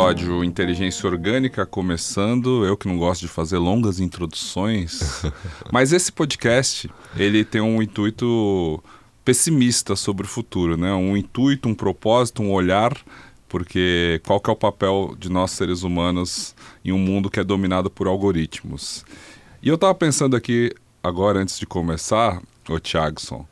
episódio Inteligência Orgânica começando, eu que não gosto de fazer longas introduções, mas esse podcast, ele tem um intuito pessimista sobre o futuro, né? Um intuito, um propósito, um olhar, porque qual que é o papel de nós seres humanos em um mundo que é dominado por algoritmos? E eu estava pensando aqui, agora antes de começar, ô Thiagson,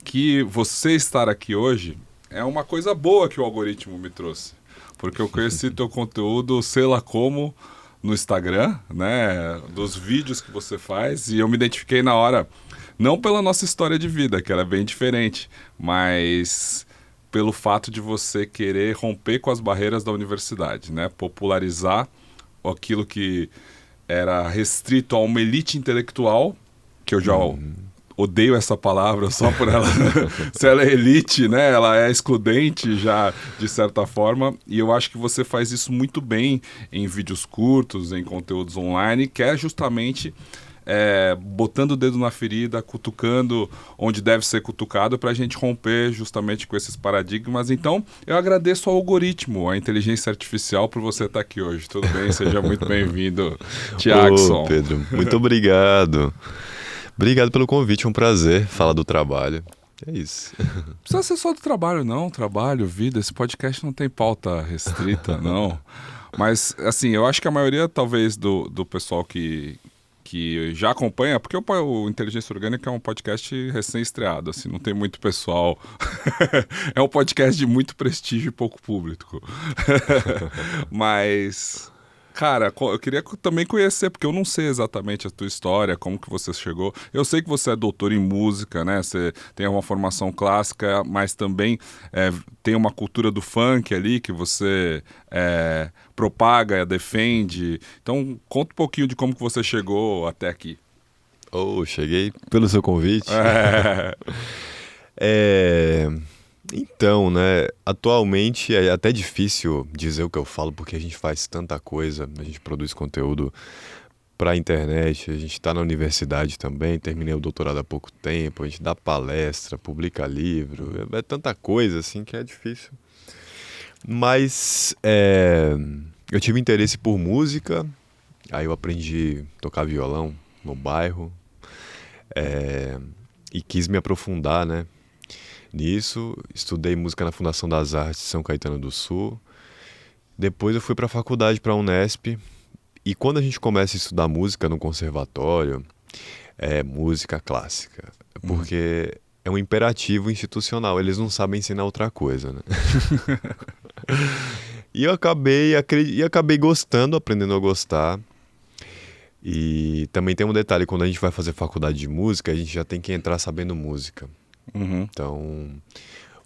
que você estar aqui hoje é uma coisa boa que o algoritmo me trouxe. Porque eu conheci teu conteúdo, sei lá como, no Instagram, né? Dos vídeos que você faz. E eu me identifiquei na hora, não pela nossa história de vida, que ela é bem diferente, mas pelo fato de você querer romper com as barreiras da universidade, né? Popularizar aquilo que era restrito a uma elite intelectual, que eu já odeio essa palavra só por ela, se ela é elite, né? Ela é excludente já, de certa forma, e eu acho que você faz isso muito bem em vídeos curtos, em conteúdos online, que é justamente botando o dedo na ferida, cutucando onde deve ser cutucado para a gente romper justamente com esses paradigmas. Então, eu agradeço ao algoritmo, à inteligência artificial, por você estar aqui hoje. Tudo bem? Seja muito bem-vindo, Thiagson. Ô, Pedro, muito obrigado. Obrigado pelo convite, é um prazer falar do trabalho. É isso. Não precisa ser só do trabalho, não. Trabalho, vida. Esse podcast não tem pauta restrita, não. Mas, assim, eu acho que a maioria, talvez, do pessoal que já acompanha, porque o Inteligência Orgânica é um podcast recém-estreado, assim, não tem muito pessoal. É um podcast de muito prestígio e pouco público. Mas, cara, eu queria também conhecer, porque eu não sei exatamente a tua história, como que você chegou. Eu sei que você é doutor em música, né? Você tem uma formação clássica, mas também tem uma cultura do funk ali que você propaga, defende. Então, conta um pouquinho de como que você chegou até aqui. Cheguei pelo seu convite. Então, né, atualmente é até difícil dizer o que eu falo, porque a gente faz tanta coisa, a gente produz conteúdo pra internet, a gente tá na universidade também, terminei o doutorado há pouco tempo, a gente dá palestra, publica livro, é tanta coisa assim que é difícil. Mas eu tive interesse por música, aí eu aprendi a tocar violão no bairro e quis me aprofundar, né, nisso. Estudei música na Fundação das Artes de São Caetano do Sul. Depois eu fui para a faculdade, para a Unesp. E quando a gente começa a estudar música no conservatório, é música clássica. Porque é um imperativo institucional, eles não sabem ensinar outra coisa, né? E eu acabei gostando, aprendendo a gostar. E também tem um detalhe, quando a gente vai fazer faculdade de música, a gente já tem que entrar sabendo música. Então,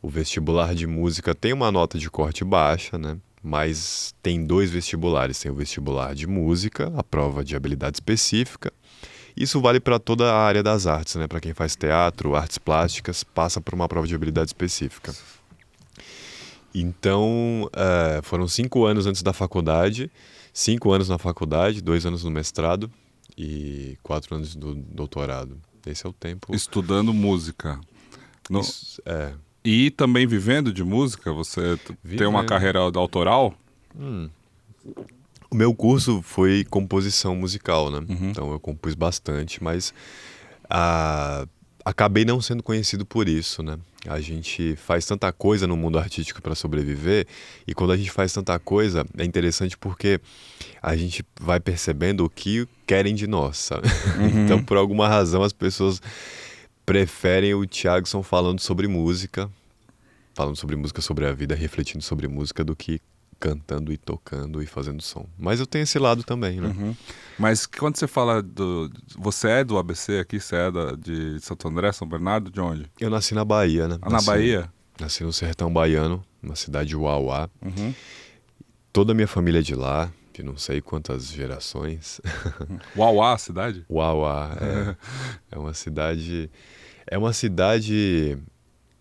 o vestibular de música tem uma nota de corte baixa, né? Mas tem 2 vestibulares. Tem o vestibular de música, a prova de habilidade específica. Isso vale para toda a área das artes, né? Para quem faz teatro, artes plásticas, passa por uma prova de habilidade específica. Então, foram 5 anos antes da faculdade, 5 anos na faculdade, 2 anos no mestrado e 4 anos do doutorado. Esse é o tempo. Estudando música. Isso, E também vivendo de música? Você tem uma carreira autoral? O meu curso foi composição musical, né? Então eu compus bastante, mas acabei não sendo conhecido por isso, né? A gente faz tanta coisa no mundo artístico para sobreviver, e quando a gente faz tanta coisa, é interessante porque a gente vai percebendo o que querem de nós, sabe? Então, por alguma razão, as pessoas preferem o Thiagson falando sobre música, sobre a vida, refletindo sobre música, do que cantando e tocando e fazendo som. Mas eu tenho esse lado também, né? Mas quando você fala você é do ABC aqui? Você é de Santo André, São Bernardo? De onde? Eu nasci na Bahia, né? Na Bahia? Nasci no sertão baiano, na cidade de Uauá. Toda a minha família é de lá, de não sei quantas gerações. Uauá, a cidade? Uauá, é uma cidade... É uma cidade...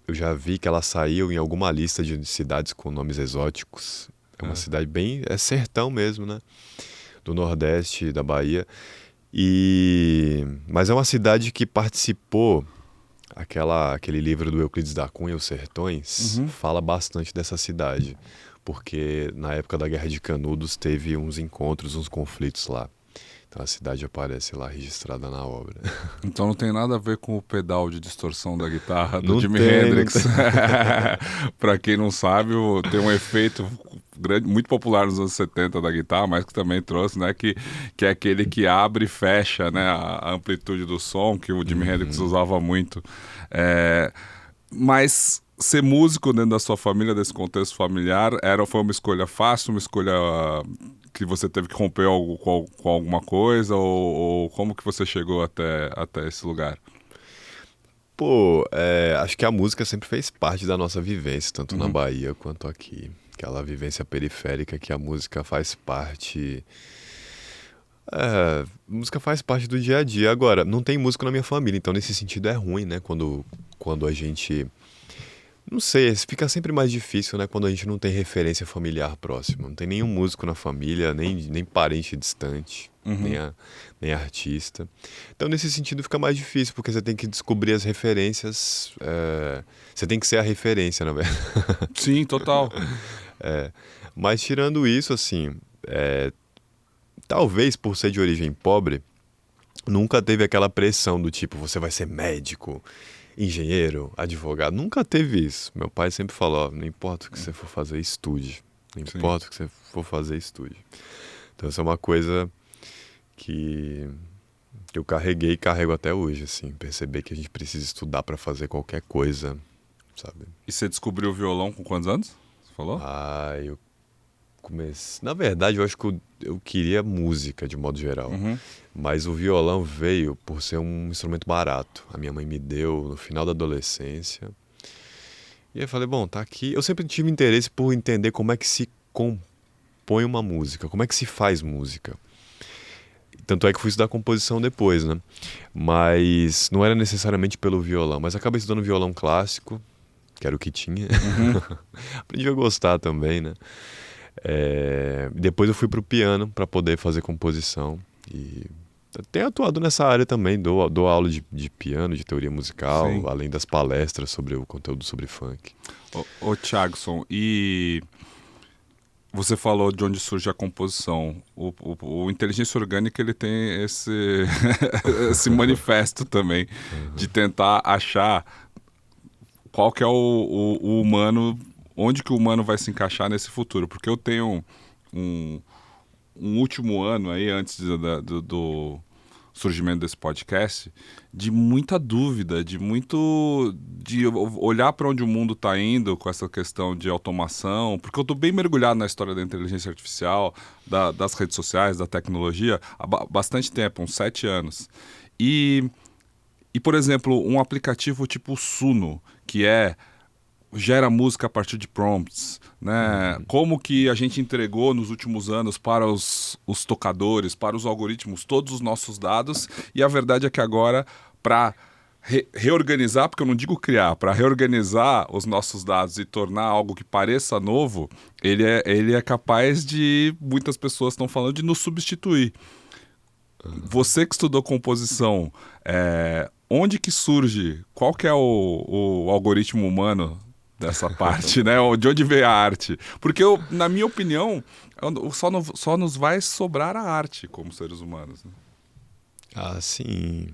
Eu já vi que ela saiu em alguma lista de cidades com nomes exóticos. É uma cidade bem... É sertão mesmo, né? Do Nordeste da Bahia. Mas é uma cidade que participou... Aquele livro do Euclides da Cunha, Os Sertões, fala bastante dessa cidade. porque na época da Guerra de Canudos teve uns encontros, uns conflitos lá. Então a cidade aparece lá registrada na obra. Então não tem nada a ver com o pedal de distorção da guitarra do Não Jimi tem, Hendrix. Para quem não sabe, tem um efeito grande, muito popular nos anos 70 da guitarra, mas que também trouxe, né? Que é aquele que abre e fecha, né? A amplitude do som, que o Jimi Hendrix usava muito. Mas ser músico dentro da sua família, desse contexto familiar, foi uma escolha fácil, uma escolha que você teve que romper com alguma coisa, ou como que você chegou até esse lugar? Pô, acho que a música sempre fez parte da nossa vivência, tanto na Bahia quanto aqui. Aquela vivência periférica que a música faz parte. Música faz parte do dia a dia. Agora, não tem músico na minha família, então nesse sentido é ruim, né? Quando a gente. Não sei, fica sempre mais difícil, né? Quando a gente não tem referência familiar próxima. Não tem nenhum músico na família, nem parente distante, nem artista. Então, nesse sentido, fica mais difícil, porque você tem que descobrir as referências. Você tem que ser a referência, na verdade. Sim, total. Mas tirando isso, assim, talvez por ser de origem pobre, nunca teve aquela pressão do tipo, você vai ser médico, engenheiro, advogado. Nunca teve isso. Meu pai sempre falou, não importa o que você for fazer, estude. Não importa o que você for fazer, estude. Então essa é uma coisa que eu carreguei e carrego até hoje, assim. Perceber que a gente precisa estudar para fazer qualquer coisa, sabe? E você descobriu o violão com quantos anos? Você falou? Eu comecei... Na verdade, eu acho que eu queria música, de modo geral. Mas o violão veio por ser um instrumento barato. A minha mãe me deu no final da adolescência. E aí eu falei, bom, tá aqui. Eu sempre tive interesse por entender como é que se compõe uma música, como é que se faz música. Tanto é que fui estudar composição depois, né? Mas não era necessariamente pelo violão. Mas acabei estudando violão clássico, que era o que tinha. Aprendi a gostar também, né? Depois eu fui pro piano para poder fazer composição. E tenho atuado nessa área também, dou aula de piano, de teoria musical, Sim. além das palestras sobre o conteúdo sobre funk. Ô Thiagson, e você falou de onde surge a composição. O Inteligência Orgânica, ele tem esse manifesto também, de tentar achar qual que é o humano, onde que o humano vai se encaixar nesse futuro. Porque eu tenho um último ano aí, antes do surgimento desse podcast, de muita dúvida, de olhar para onde o mundo está indo com essa questão de automação, porque eu estou bem mergulhado na história da inteligência artificial, das redes sociais, da tecnologia, há bastante tempo, uns 7 anos. E, por exemplo, um aplicativo tipo o Suno, que gera música a partir de prompts, né? Como que a gente entregou nos últimos anos para os tocadores, para os algoritmos, todos os nossos dados, e a verdade é que agora, para reorganizar, porque eu não digo criar, para reorganizar os nossos dados e tornar algo que pareça novo, ele é capaz de, muitas pessoas estão falando, de nos substituir. Você que estudou composição, onde que surge, qual que é o algoritmo humano dessa parte, né? De onde veio a arte? Porque, na minha opinião, só nos vai sobrar a arte como seres humanos. Né? Sim.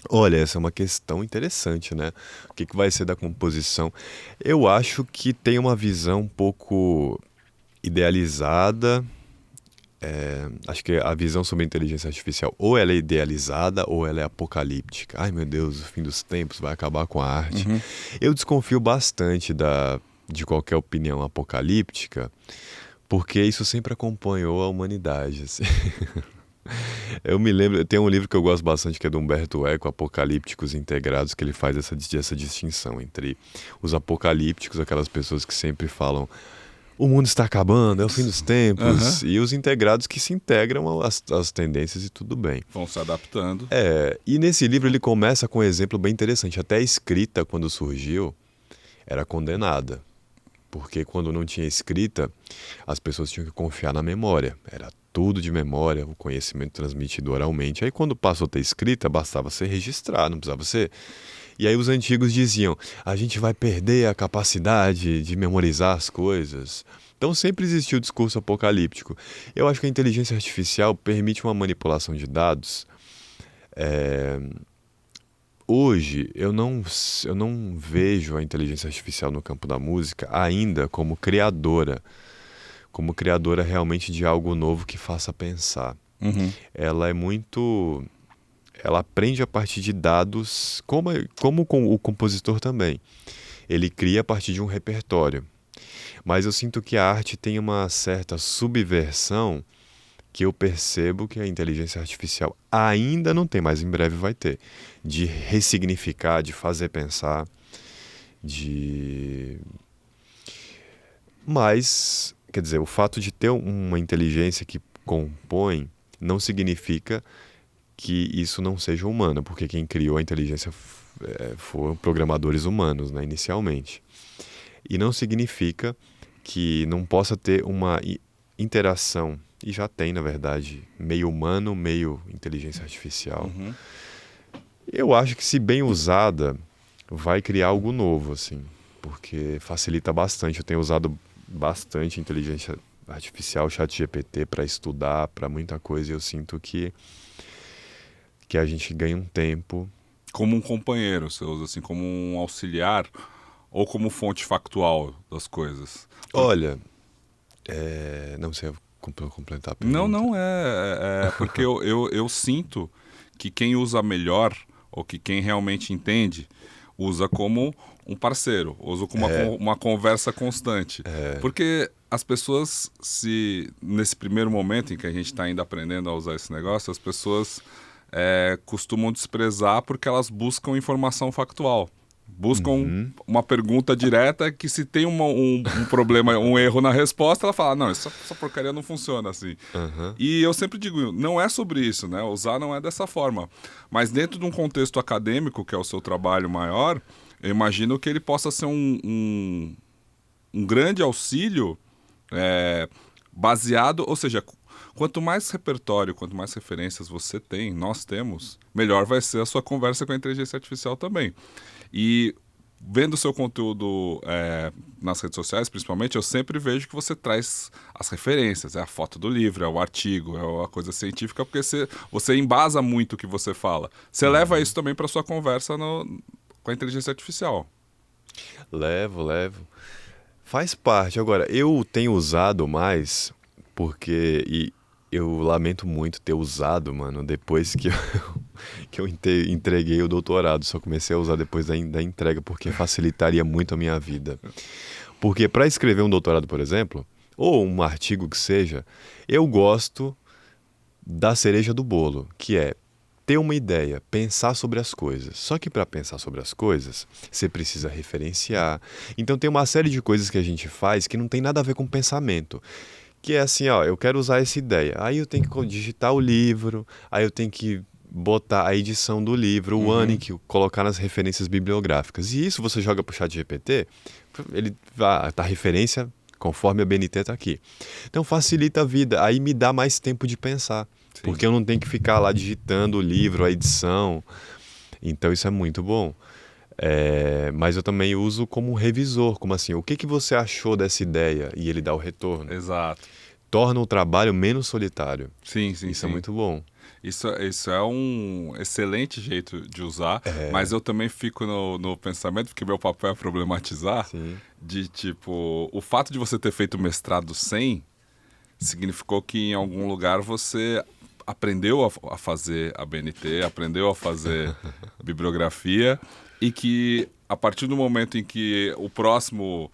Olha, essa é uma questão interessante, né? O que vai ser da composição? Eu acho que tem uma visão um pouco idealizada. Acho que a visão sobre a inteligência artificial ou ela é idealizada ou ela é apocalíptica. Ai, meu Deus, o fim dos tempos vai acabar com a arte. Eu desconfio bastante de qualquer opinião apocalíptica, porque isso sempre acompanhou a humanidade. Assim. Eu me lembro, tem um livro que eu gosto bastante, que é do Humberto Eco, Apocalípticos Integrados, que ele faz essa distinção entre os apocalípticos, aquelas pessoas que sempre falam o mundo está acabando, é o fim dos tempos. E os integrados que se integram às tendências e tudo bem. Vão se adaptando. E nesse livro ele começa com um exemplo bem interessante. Até a escrita, quando surgiu, era condenada. Porque quando não tinha escrita, as pessoas tinham que confiar na memória. Era tudo de memória, o conhecimento transmitido oralmente. Aí quando passou a ter escrita, bastava você registrar, não precisava ser E aí os antigos diziam, a gente vai perder a capacidade de memorizar as coisas. Então sempre existiu o discurso apocalíptico. Eu acho que a inteligência artificial permite uma manipulação de dados. Hoje, eu não vejo a inteligência artificial no campo da música ainda como criadora realmente de algo novo que faça pensar. Uhum. Ela aprende a partir de dados, como o compositor também. Ele cria a partir de um repertório. Mas eu sinto que a arte tem uma certa subversão que eu percebo que a inteligência artificial ainda não tem, mas em breve vai ter. De ressignificar, de fazer pensar, Mas, quer dizer, o fato de ter uma inteligência que compõe não significa que isso não seja humano, porque quem criou a inteligência foram programadores humanos, né, inicialmente. E não significa que não possa ter uma interação, e já tem, na verdade, meio humano, meio inteligência artificial. Uhum. Eu acho que, se bem usada, vai criar algo novo, assim, porque facilita bastante. Eu tenho usado bastante inteligência artificial, ChatGPT, para estudar, para muita coisa, e eu sinto que a gente ganha um tempo. Como um companheiro, você usa assim, como um auxiliar ou como fonte factual das coisas? Olha, não sei completar a pergunta. Não é porque eu sinto que quem usa melhor, ou que quem realmente entende, usa como um parceiro, usa como uma conversa constante. Porque as pessoas, nesse primeiro momento em que a gente está ainda aprendendo a usar esse negócio, as pessoas costumam desprezar porque elas buscam informação factual. Buscam uma pergunta direta que, se tem um problema, um erro na resposta, ela fala, não, essa porcaria não funciona assim. E eu sempre digo, não é sobre isso, né? Usar não é dessa forma. Mas dentro de um contexto acadêmico, que é o seu trabalho maior, eu imagino que ele possa ser um grande auxílio baseado, ou seja, quanto mais repertório, quanto mais referências você tem, nós temos, melhor vai ser a sua conversa com a inteligência artificial também. E vendo o seu conteúdo nas redes sociais, principalmente, eu sempre vejo que você traz as referências, a foto do livro, o artigo, a coisa científica, porque você embasa muito o que você fala. Você leva isso também para sua conversa com a inteligência artificial. Levo. Faz parte. Agora, eu tenho usado mais porque... E eu lamento muito ter usado, mano, depois que eu entreguei o doutorado. Só comecei a usar depois da entrega, porque facilitaria muito a minha vida. Porque para escrever um doutorado, por exemplo, ou um artigo que seja, eu gosto da cereja do bolo, que é ter uma ideia, pensar sobre as coisas. Só que para pensar sobre as coisas, você precisa referenciar. Então tem uma série de coisas que a gente faz que não tem nada a ver com pensamento. Que é assim, ó, eu quero usar essa ideia. Aí eu tenho que digitar o livro, aí eu tenho que botar a edição do livro, o ano em que colocar nas referências bibliográficas. E isso você joga pro ChatGPT, ele tá referência conforme a BNT tá aqui. Então facilita a vida, aí me dá mais tempo de pensar. Sim. Porque eu não tenho que ficar lá digitando o livro, a edição. Então isso é muito bom. Mas eu também uso como revisor, como assim, o que você achou dessa ideia? E ele dá o retorno. Exato. Torna o trabalho menos solitário. Sim. Isso é muito bom. Isso é um excelente jeito de usar, mas eu também fico no pensamento, porque meu papel é problematizar, de tipo, o fato de você ter feito mestrado sem, significou que em algum lugar você aprendeu a fazer a BNT, aprendeu a fazer bibliografia, e que a partir do momento em que o próximo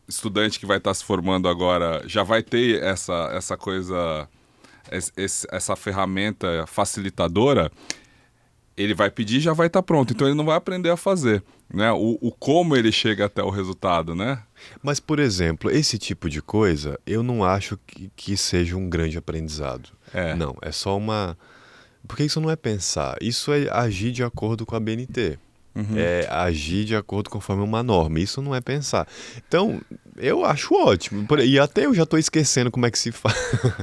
estudante que vai estar se formando agora já vai ter essa coisa, essa ferramenta facilitadora, ele vai pedir e já vai estar pronto. Então ele não vai aprender a fazer, né? O como ele chega até o resultado, né? Mas, por exemplo, esse tipo de coisa, eu não acho que seja um grande aprendizado. Não, é só uma... Porque isso não é pensar, isso é agir de acordo com a BNT. É agir de acordo conforme uma norma. Isso não é pensar. Então, eu acho ótimo. E até eu já estou esquecendo como é que se faz.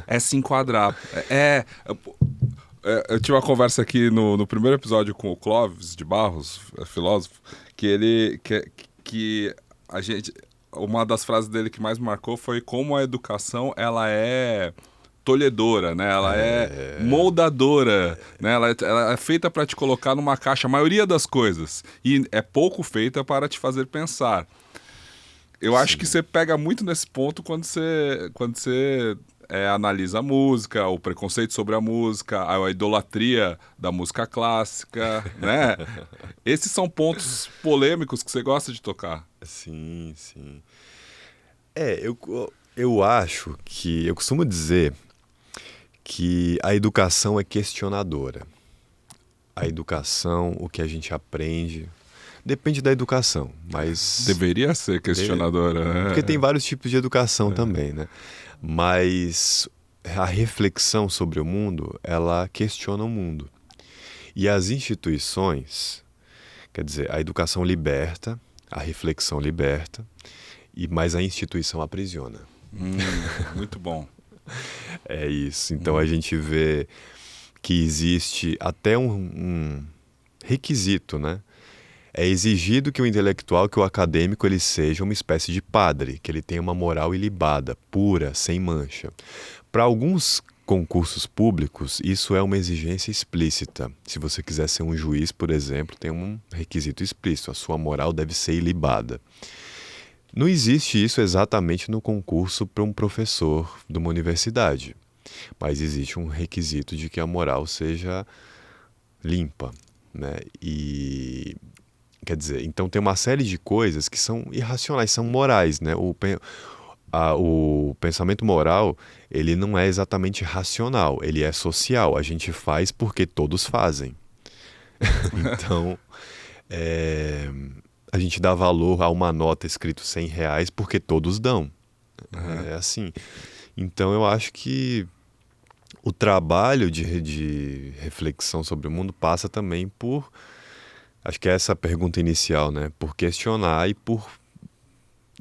É se enquadrar. Eu tive uma conversa aqui no primeiro episódio com o Clóvis de Barros, filósofo, que a gente... Uma das frases dele que mais me marcou foi como a educação, ela é tolhedora, né? Ela é moldadora, né? Ela é feita para te colocar numa caixa, a maioria das coisas, e é pouco feita para te fazer pensar. Eu acho que você pega muito nesse ponto quando você analisa a música, o preconceito sobre a música, a idolatria da música clássica, né? Esses são pontos polêmicos que você gosta de tocar. Sim, sim. Eu acho que... Eu costumo dizer que a educação é questionadora. A educação, o que a gente aprende... Depende da educação, mas... Deveria ser questionadora, né? Porque tem vários tipos de educação também, né? Mas a reflexão sobre o mundo, ela questiona o mundo. E as instituições, quer dizer, a educação liberta, a reflexão liberta, mas a instituição aprisiona. Muito bom. É isso. Então a gente vê que existe até um requisito, né? É exigido que o intelectual, que o acadêmico, ele seja uma espécie de padre, que ele tenha uma moral ilibada, pura, sem mancha. Para alguns concursos públicos, isso é uma exigência explícita. Se você quiser ser um juiz, por exemplo, tem um requisito explícito, a sua moral deve ser ilibada. Não existe isso exatamente no concurso para um professor de uma universidade, mas existe um requisito de que a moral seja limpa, né? E... Quer dizer, então tem uma série de coisas que são irracionais, são morais, né? O pensamento moral, ele não é exatamente racional, ele é social. A gente faz porque todos fazem. Então, a gente dá valor a uma nota escrito R$100 porque todos dão. É assim. Então, eu acho que o trabalho de reflexão sobre o mundo passa também por... Acho que é essa a pergunta inicial, né? Por questionar e por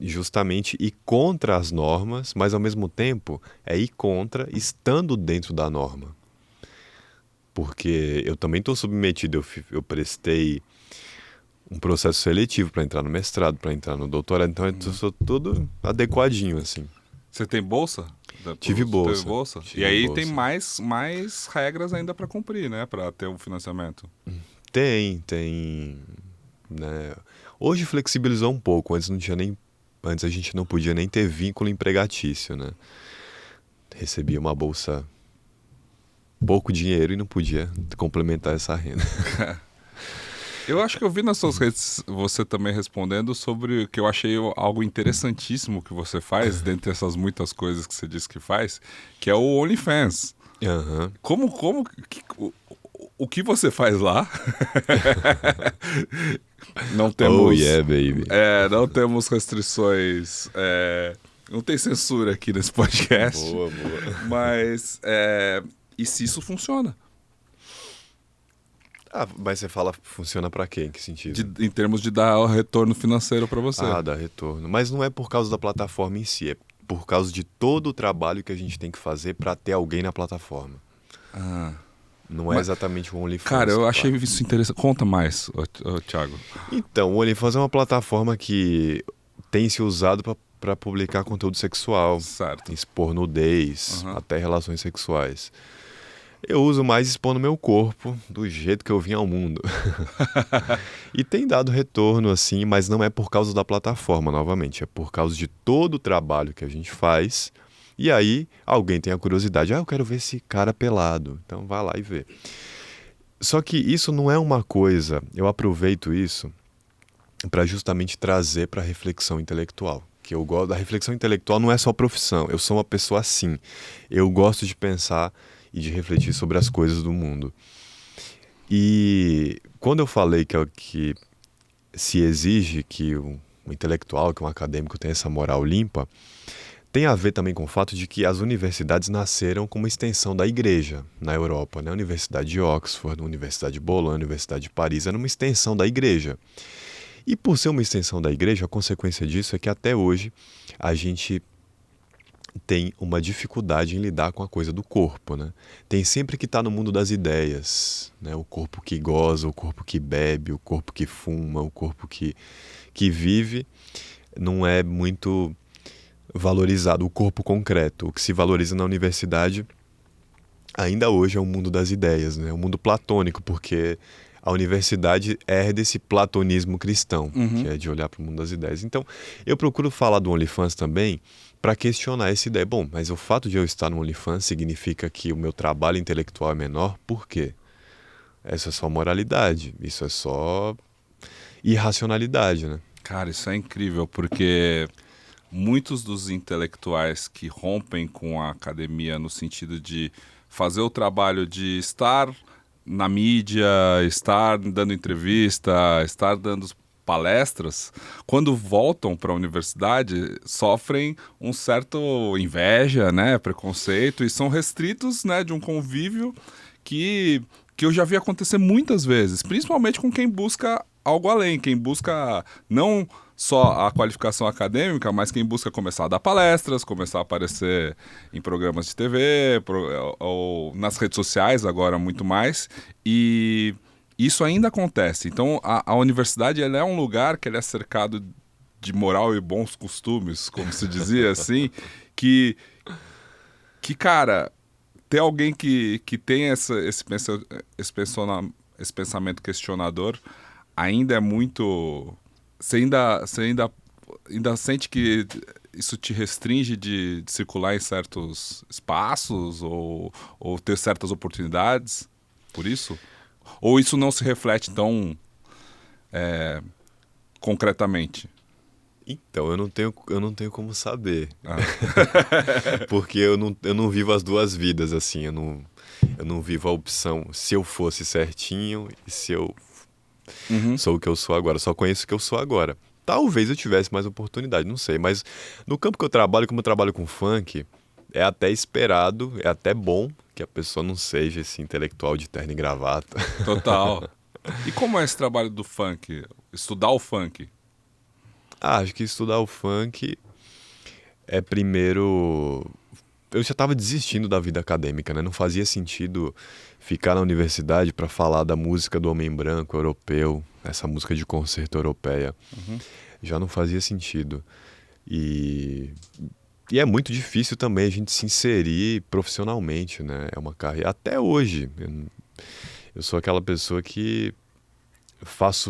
justamente ir contra as normas, mas ao mesmo tempo é ir contra estando dentro da norma. Porque eu também estou submetido, eu prestei um processo seletivo para entrar no mestrado, para entrar no doutorado, então eu sou todo adequadinho, assim. Você tem bolsa? Tive bolsa. Teve bolsa? Tive e aí bolsa. tem mais regras ainda para cumprir, né? Para ter um financiamento. Tem, né? Hoje flexibilizou um pouco, antes a gente não podia nem ter vínculo empregatício, né? Recebia uma bolsa, pouco dinheiro e não podia complementar essa renda. Eu acho que eu vi nas suas redes você também respondendo sobre o que eu achei algo interessantíssimo que você faz, dentre essas muitas coisas que você disse que faz, que é o OnlyFans. O que você faz lá? Não temos... Oh yeah, baby. Não temos restrições... não tem censura aqui nesse podcast. Boa. Mas... e se isso funciona? Mas você fala funciona pra quê? Em que sentido? Em termos de dar o retorno financeiro pra você. Dar retorno. Mas não é por causa da plataforma em si, é por causa de todo o trabalho que a gente tem que fazer pra ter alguém na plataforma. Não é exatamente o OnlyFans. Cara, eu achei isso interessante. Conta mais, Thiago. Então, o OnlyFans é uma plataforma que tem se usado para publicar conteúdo sexual. Certo. Expor nudez, até relações sexuais. Eu uso mais expondo meu corpo do jeito que eu vim ao mundo. E tem dado retorno, assim, mas não é por causa da plataforma, novamente. É por causa de todo o trabalho que a gente faz. E aí, alguém tem a curiosidade. Eu quero ver esse cara pelado. Então, vai lá e vê. Só que isso não é uma coisa... Eu aproveito isso para justamente trazer para a reflexão intelectual. Que eu gosto da reflexão intelectual, não é só profissão. Eu sou uma pessoa assim. Eu gosto de pensar e de refletir sobre as coisas do mundo. E quando eu falei que se exige que um intelectual, que um acadêmico tenha essa moral limpa, tem a ver também com o fato de que as universidades nasceram como extensão da igreja na Europa, né? A Universidade de Oxford, a Universidade de Bolonha, a Universidade de Paris, era uma extensão da igreja. E por ser uma extensão da igreja, a consequência disso é que até hoje a gente tem uma dificuldade em lidar com a coisa do corpo, né? Tem sempre que estar no mundo das ideias, né? O corpo que goza, o corpo que bebe, o corpo que fuma, o corpo que vive, não é muito valorizado, o corpo concreto. O que se valoriza na universidade ainda hoje é o mundo das ideias, né? O mundo platônico, porque a universidade herda esse platonismo cristão, que é de olhar para o mundo das ideias. Então, eu procuro falar do OnlyFans também para questionar essa ideia. Bom, mas o fato de eu estar no OnlyFans significa que o meu trabalho intelectual é menor? Por quê? Isso é só moralidade, isso é só irracionalidade, né? Cara, isso é incrível, porque muitos dos intelectuais que rompem com a academia no sentido de fazer o trabalho de estar na mídia, estar dando entrevista, estar dando palestras, quando voltam para a universidade, sofrem um certo inveja, né, preconceito, e são restritos, né, de um convívio que eu já vi acontecer muitas vezes, principalmente com quem busca algo além, quem busca não só a qualificação acadêmica, mas quem busca começar a dar palestras, começar a aparecer em programas de TV, ou nas redes sociais agora muito mais, e isso ainda acontece. Então a universidade ela é um lugar que ele é cercado de moral e bons costumes, como se dizia assim, que cara, ter alguém que tem esse pensamento questionador ainda é muito... Você ainda sente que isso te restringe de circular em certos espaços ou ter certas oportunidades por isso? Ou isso não se reflete tão concretamente? Então, eu não tenho como saber. Porque eu não vivo as duas vidas, assim. Eu não vivo a opção se eu fosse certinho e se eu sou o que eu sou agora. Só conheço o que eu sou agora. Talvez eu tivesse mais oportunidade, não sei. Mas no campo que eu trabalho, como eu trabalho com funk, é até esperado, é até bom que a pessoa não seja esse intelectual de terno e gravata. Total. E como é esse trabalho do funk? Estudar o funk? Acho que estudar o funk é primeiro... Eu já estava desistindo da vida acadêmica, né? Não fazia sentido ficar na universidade para falar da música do homem branco europeu, essa música de concerto europeia. Já não fazia sentido. E é muito difícil também a gente se inserir profissionalmente, né? É uma carreira... Até hoje, eu sou aquela pessoa que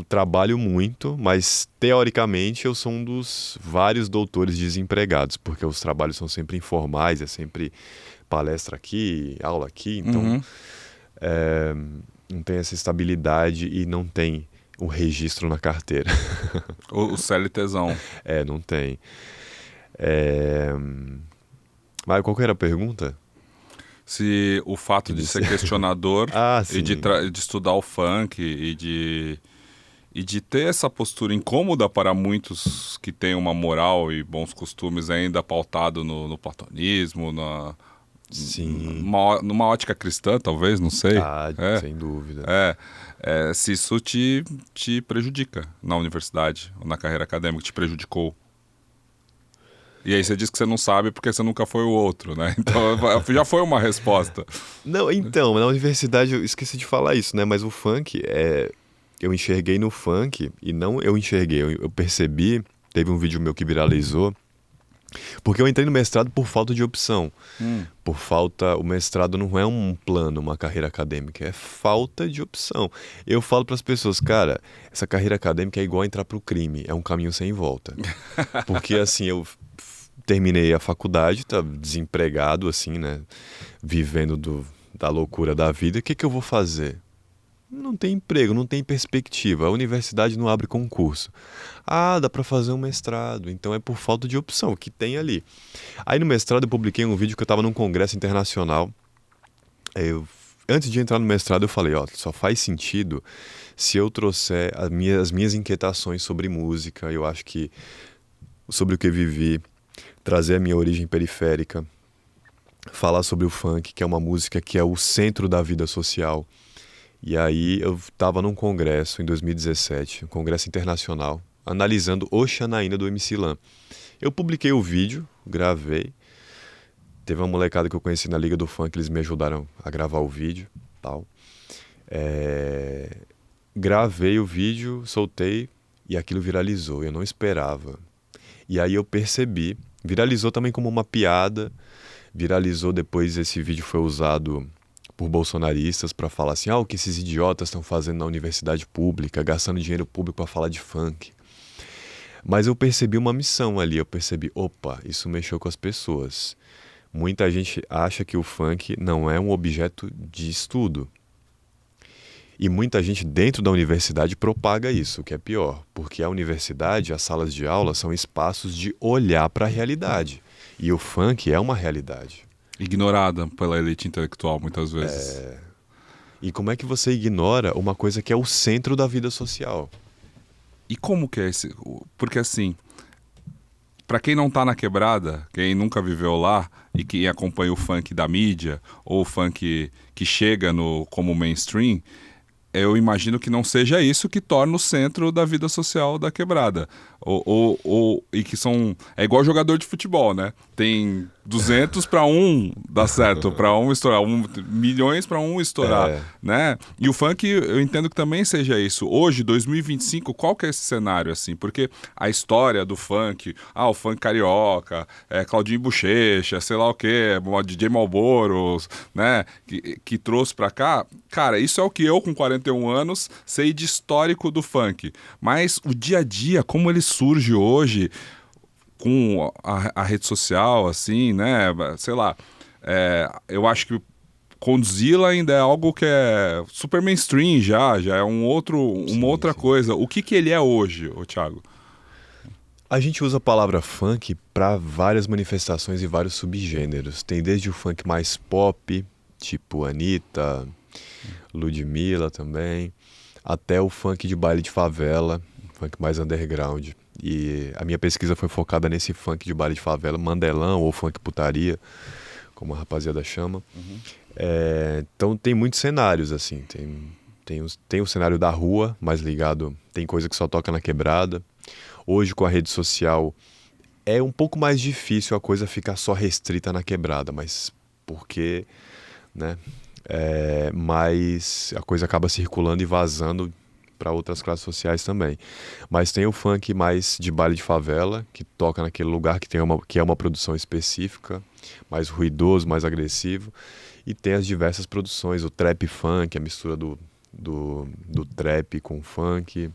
trabalho muito, mas teoricamente eu sou um dos vários doutores desempregados, porque os trabalhos são sempre informais, é sempre palestra aqui, aula aqui, então não tem essa estabilidade e não tem o registro na carteira. O CLTzão. Não tem. Mas qual que era a pergunta? Se o fato de ser questionador e de estudar o funk e de ter essa postura incômoda para muitos que têm uma moral e bons costumes ainda pautado no platonismo, numa ótica cristã, talvez, não sei. Sem dúvida. Se isso te prejudica na universidade ou na carreira acadêmica, te prejudicou. E aí você diz que você não sabe porque você nunca foi o outro, né? Então já foi uma resposta. Não, então, na universidade eu esqueci de falar isso, né? Mas o funk, eu enxerguei no funk, e não eu enxerguei, eu percebi, teve um vídeo meu que viralizou, porque eu entrei no mestrado por falta de opção. Por falta, o mestrado não é um plano, uma carreira acadêmica, é falta de opção. Eu falo para as pessoas, cara, essa carreira acadêmica é igual entrar pro crime, é um caminho sem volta. Porque assim, eu terminei a faculdade, tá desempregado, assim, né? Vivendo da loucura da vida. O que eu vou fazer? Não tem emprego, não tem perspectiva. A universidade não abre concurso. Dá para fazer um mestrado. Então é por falta de opção, o que tem ali. Aí no mestrado eu publiquei um vídeo que eu estava num congresso internacional. Antes de entrar no mestrado eu falei, só faz sentido se eu trouxer as minhas inquietações sobre música. Eu acho que sobre o que vivi, trazer a minha origem periférica, falar sobre o funk, que é uma música que é o centro da vida social. E aí eu estava num congresso em 2017, um congresso internacional, analisando Oxanaína do MC Lan. Eu publiquei o vídeo, gravei, Teve uma molecada que eu conheci na Liga do Funk, eles me ajudaram a gravar o vídeo, tal. Gravei o vídeo, soltei e aquilo viralizou. Eu não esperava. E aí eu percebi, viralizou também como uma piada, viralizou depois, esse vídeo foi usado por bolsonaristas para falar assim, o que esses idiotas estão fazendo na universidade pública, gastando dinheiro público para falar de funk. Mas eu percebi uma missão ali, eu percebi, opa, isso mexeu com as pessoas. Muita gente acha que o funk não é um objeto de estudo. E muita gente dentro da universidade propaga isso, o que é pior, porque a universidade, as salas de aula são espaços de olhar para a realidade. E o funk é uma realidade. Ignorada pela elite intelectual, muitas vezes. E como é que você ignora uma coisa que é o centro da vida social? E como que é esse... Porque assim, para quem não tá na quebrada, quem nunca viveu lá e que acompanha o funk da mídia, ou o funk que chega como mainstream, eu imagino que não seja isso que torna o centro da vida social da quebrada. E que são... É igual jogador de futebol, né? Tem 200 para um dar certo, para um estourar, milhões para um estourar, né? E o funk, eu entendo que também seja isso. Hoje, 2025, qual que é esse cenário, assim? Porque a história do funk, o funk carioca, Claudinho Buchecha, sei lá o quê, DJ Malboro, né? Que trouxe para cá. Cara, isso é o que eu, com 41 anos, sei de histórico do funk. Mas o dia a dia, como ele surge hoje, com a rede social, assim, né? Sei lá, eu acho que Condzilla ainda é algo que é super mainstream já é uma outra coisa. O que ele é hoje, Thiago? A gente usa a palavra funk para várias manifestações e vários subgêneros. Tem desde o funk mais pop, tipo Anitta, Ludmilla também, até o funk de baile de favela, funk mais underground. E a minha pesquisa foi focada nesse funk de baile de favela, mandelão ou funk putaria, como a rapaziada chama. Então tem muitos cenários, assim. Tem o cenário da rua, mais ligado, tem coisa que só toca na quebrada. Hoje, com a rede social, é um pouco mais difícil a coisa ficar só restrita na quebrada, mas porque, né? Mas a coisa acaba circulando e vazando para outras classes sociais também. Mas tem o funk mais de baile de favela, que toca naquele lugar que é uma produção específica, mais ruidoso, mais agressivo. E tem as diversas produções, o trap funk, a mistura do trap com funk.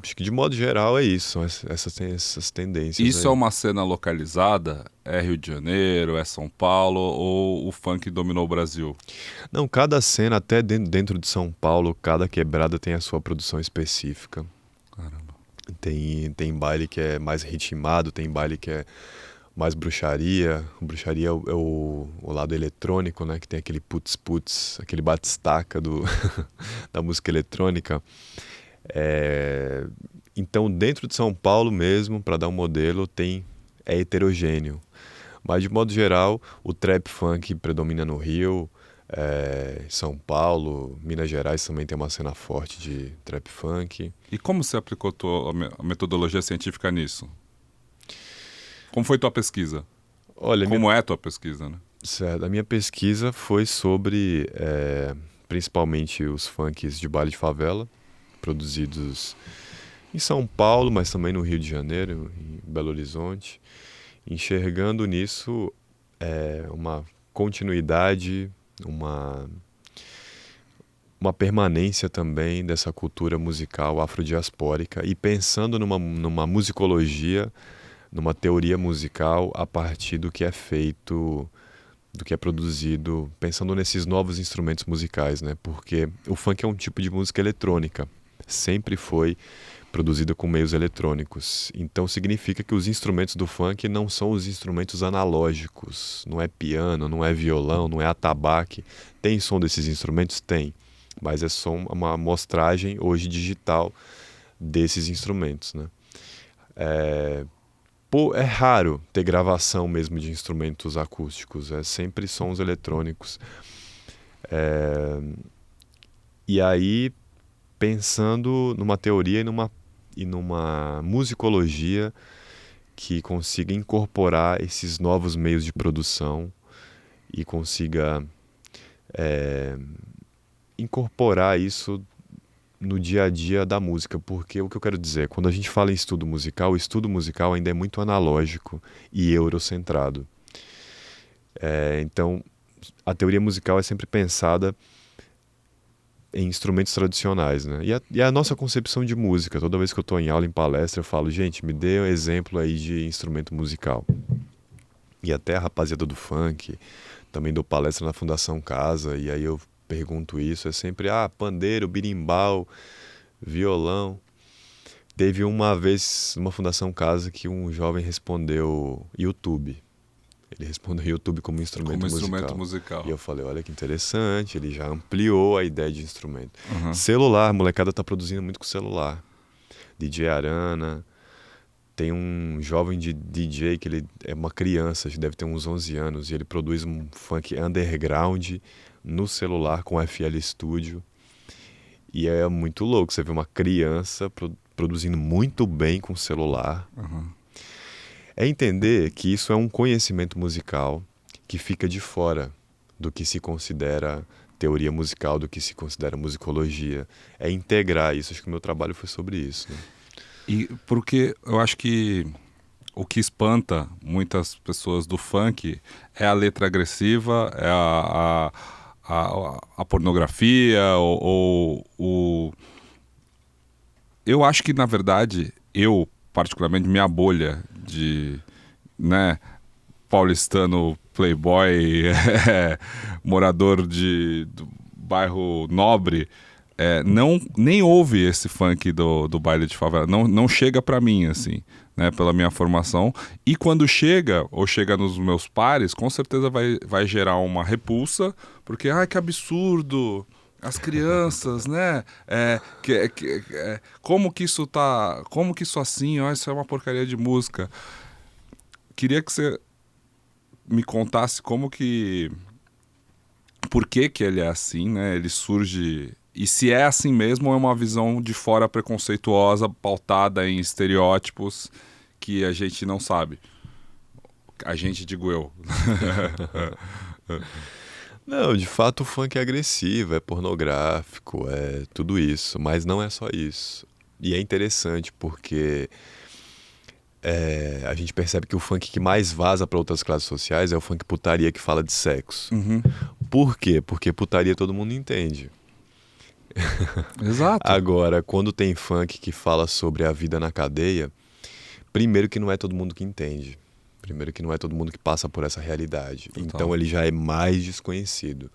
Acho que de modo geral é isso, são essas tendências. Isso aí. É uma cena localizada? É Rio de Janeiro, é São Paulo, ou o funk dominou o Brasil? Não, cada cena, até dentro de São Paulo, cada quebrada tem a sua produção específica. Caramba. Tem baile que é mais ritmado, tem baile que é mais bruxaria. Bruxaria é o lado eletrônico, né? Que tem aquele putz-putz, aquele batistaca da música eletrônica. Então, dentro de São Paulo mesmo, para dar um modelo, é heterogêneo. Mas, de modo geral, o trap funk predomina no Rio, São Paulo, Minas Gerais também tem uma cena forte de trap funk. E como você aplicou a metodologia científica nisso? Como foi tua pesquisa? Olha, como é tua pesquisa, né? Certo, a minha pesquisa foi sobre, principalmente, os funks de baile de favela, produzidos em São Paulo, mas também no Rio de Janeiro, em Belo Horizonte, enxergando nisso uma continuidade, uma permanência também dessa cultura musical afrodiaspórica e pensando numa musicologia, numa teoria musical a partir do que é feito, do que é produzido, pensando nesses novos instrumentos musicais, né? Porque o funk é um tipo de música eletrônica, sempre foi produzida com meios eletrônicos. Então significa que os instrumentos do funk não são os instrumentos analógicos, não é piano, não é violão, não é atabaque. Tem som desses instrumentos? Tem, mas é só uma amostragem hoje digital desses instrumentos, né? É raro ter gravação mesmo de instrumentos acústicos, é sempre sons eletrônicos. E aí, pensando numa teoria e numa musicologia que consiga incorporar esses novos meios de produção e consiga incorporar isso no dia a dia da música, porque o que eu quero dizer, quando a gente fala em estudo musical, o estudo musical ainda é muito analógico e eurocentrado. Então, a teoria musical é sempre pensada em instrumentos tradicionais, né? E a nossa concepção de música, toda vez que eu estou em aula, em palestra, eu falo, gente, me dê um exemplo aí de instrumento musical. E até a rapaziada do funk, também dou palestra na Fundação Casa, e aí eu pergunto isso, é sempre, pandeiro, birimbau, violão. Teve uma vez, numa Fundação Casa, que um jovem respondeu YouTube. Ele respondeu YouTube como instrumento musical. E eu falei, olha que interessante, ele já ampliou a ideia de instrumento. Uhum. Celular, a molecada tá produzindo muito com celular. DJ Arana, tem um jovem de DJ que ele é uma criança, deve ter uns 11 anos, e ele produz um funk underground no celular com FL Studio. E é muito louco, você vê uma criança produzindo muito bem com celular. Uhum. É entender que isso é um conhecimento musical que fica de fora do que se considera teoria musical, do que se considera musicologia. É integrar isso. Acho que o meu trabalho foi sobre isso, né? E porque eu acho que o que espanta muitas pessoas do funk é a letra agressiva, é a pornografia, Eu acho que, na verdade, particularmente, minha bolha de, né, paulistano playboy, morador do bairro nobre, nem ouve esse funk do baile de favela, não chega pra mim, assim, né, pela minha formação, e quando chega, ou chega nos meus pares, com certeza vai gerar uma repulsa, porque, que absurdo, as crianças, né, como que isso assim, isso é uma porcaria de música. Queria que você me contasse por que ele é assim, né, ele surge... E se é assim mesmo, ou é uma visão de fora preconceituosa, pautada em estereótipos que a gente não sabe. A gente, digo eu. Não, de fato o funk é agressivo, é pornográfico, é tudo isso. Mas não é só isso. E é interessante porque a gente percebe que o funk que mais vaza para outras classes sociais é o funk putaria que fala de sexo. Uhum. Por quê? Porque putaria todo mundo entende. Exato. Agora, quando tem funk que fala sobre a vida na cadeia, primeiro que não é todo mundo que entende. Primeiro que não é todo mundo que passa por essa realidade. Total. Então ele já é mais desconhecido.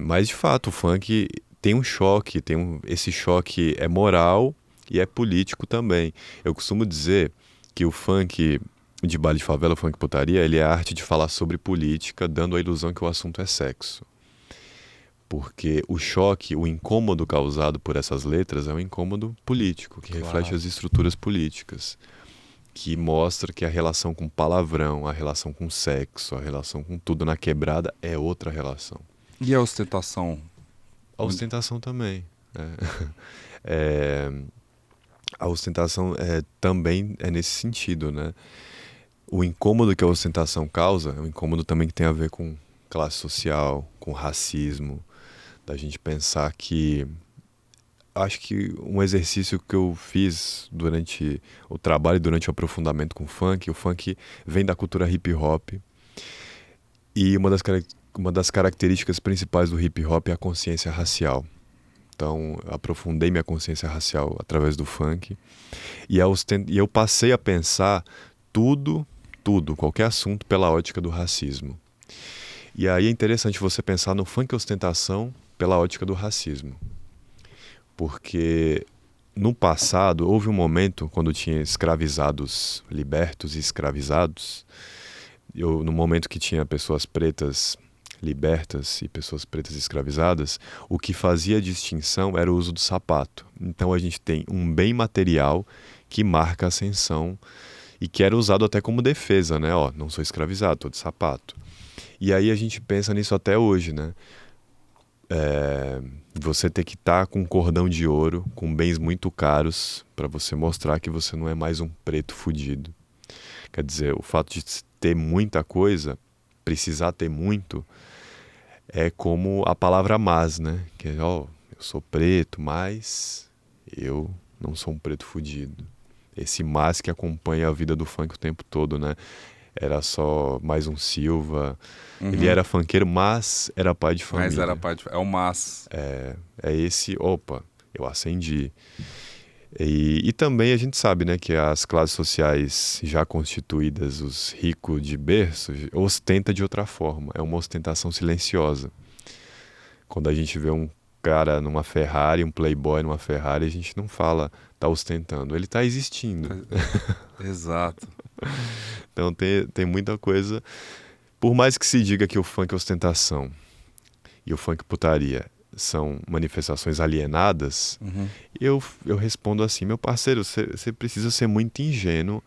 Mas de fato, o funk tem um choque, esse choque é moral e é político também. Eu costumo dizer que o funk de baile de favela, o funk putaria, ele é a arte de falar sobre política, dando a ilusão que o assunto é sexo. Porque o choque, o incômodo causado por essas letras é um incômodo político, que reflete as estruturas políticas, que mostra que a relação com palavrão, a relação com sexo, a relação com tudo na quebrada é outra relação. E a ostentação? A ostentação também. A ostentação também é nesse sentido, né? O incômodo que a ostentação causa é um incômodo também que tem a ver com classe social, com racismo, da gente pensar que... Acho que um exercício que eu fiz durante o trabalho, durante o aprofundamento com o funk vem da cultura hip hop, e uma das características principais do hip hop é a consciência racial. Então, eu aprofundei minha consciência racial através do funk, e eu passei a pensar tudo, qualquer assunto pela ótica do racismo. E aí é interessante você pensar no funk ostentação pela ótica do racismo. Porque no passado houve um momento quando tinha escravizados libertos e escravizados, no momento que tinha pessoas pretas libertas e pessoas pretas escravizadas, o que fazia a distinção era o uso do sapato. Então a gente tem um bem material que marca a ascensão e que era usado até como defesa, né? Não sou escravizado, tô de sapato. E aí a gente pensa nisso até hoje, né? Você ter que estar com um cordão de ouro, com bens muito caros, para você mostrar que você não é mais um preto fudido. Quer dizer, o fato de ter muita coisa, precisar ter muito, é como a palavra mas, né? Que é, eu sou preto, mas eu não sou um preto fudido. Esse mas que acompanha a vida do funk o tempo todo, né? Era só mais um Silva. Ele era funkeiro, mas era pai de família. Mas era pai de... É o mas. É esse... Opa, eu acendi. E também a gente sabe, né, que as classes sociais já constituídas, os ricos de berço, ostenta de outra forma. É uma ostentação silenciosa. Quando a gente vê um cara numa Ferrari, um playboy numa Ferrari, a gente não fala tá ostentando, ele tá existindo. Exato. Então tem muita coisa. Por mais que se diga que o funk é ostentação e o funk putaria são manifestações alienadas, eu respondo assim, meu parceiro, você precisa ser muito ingênuo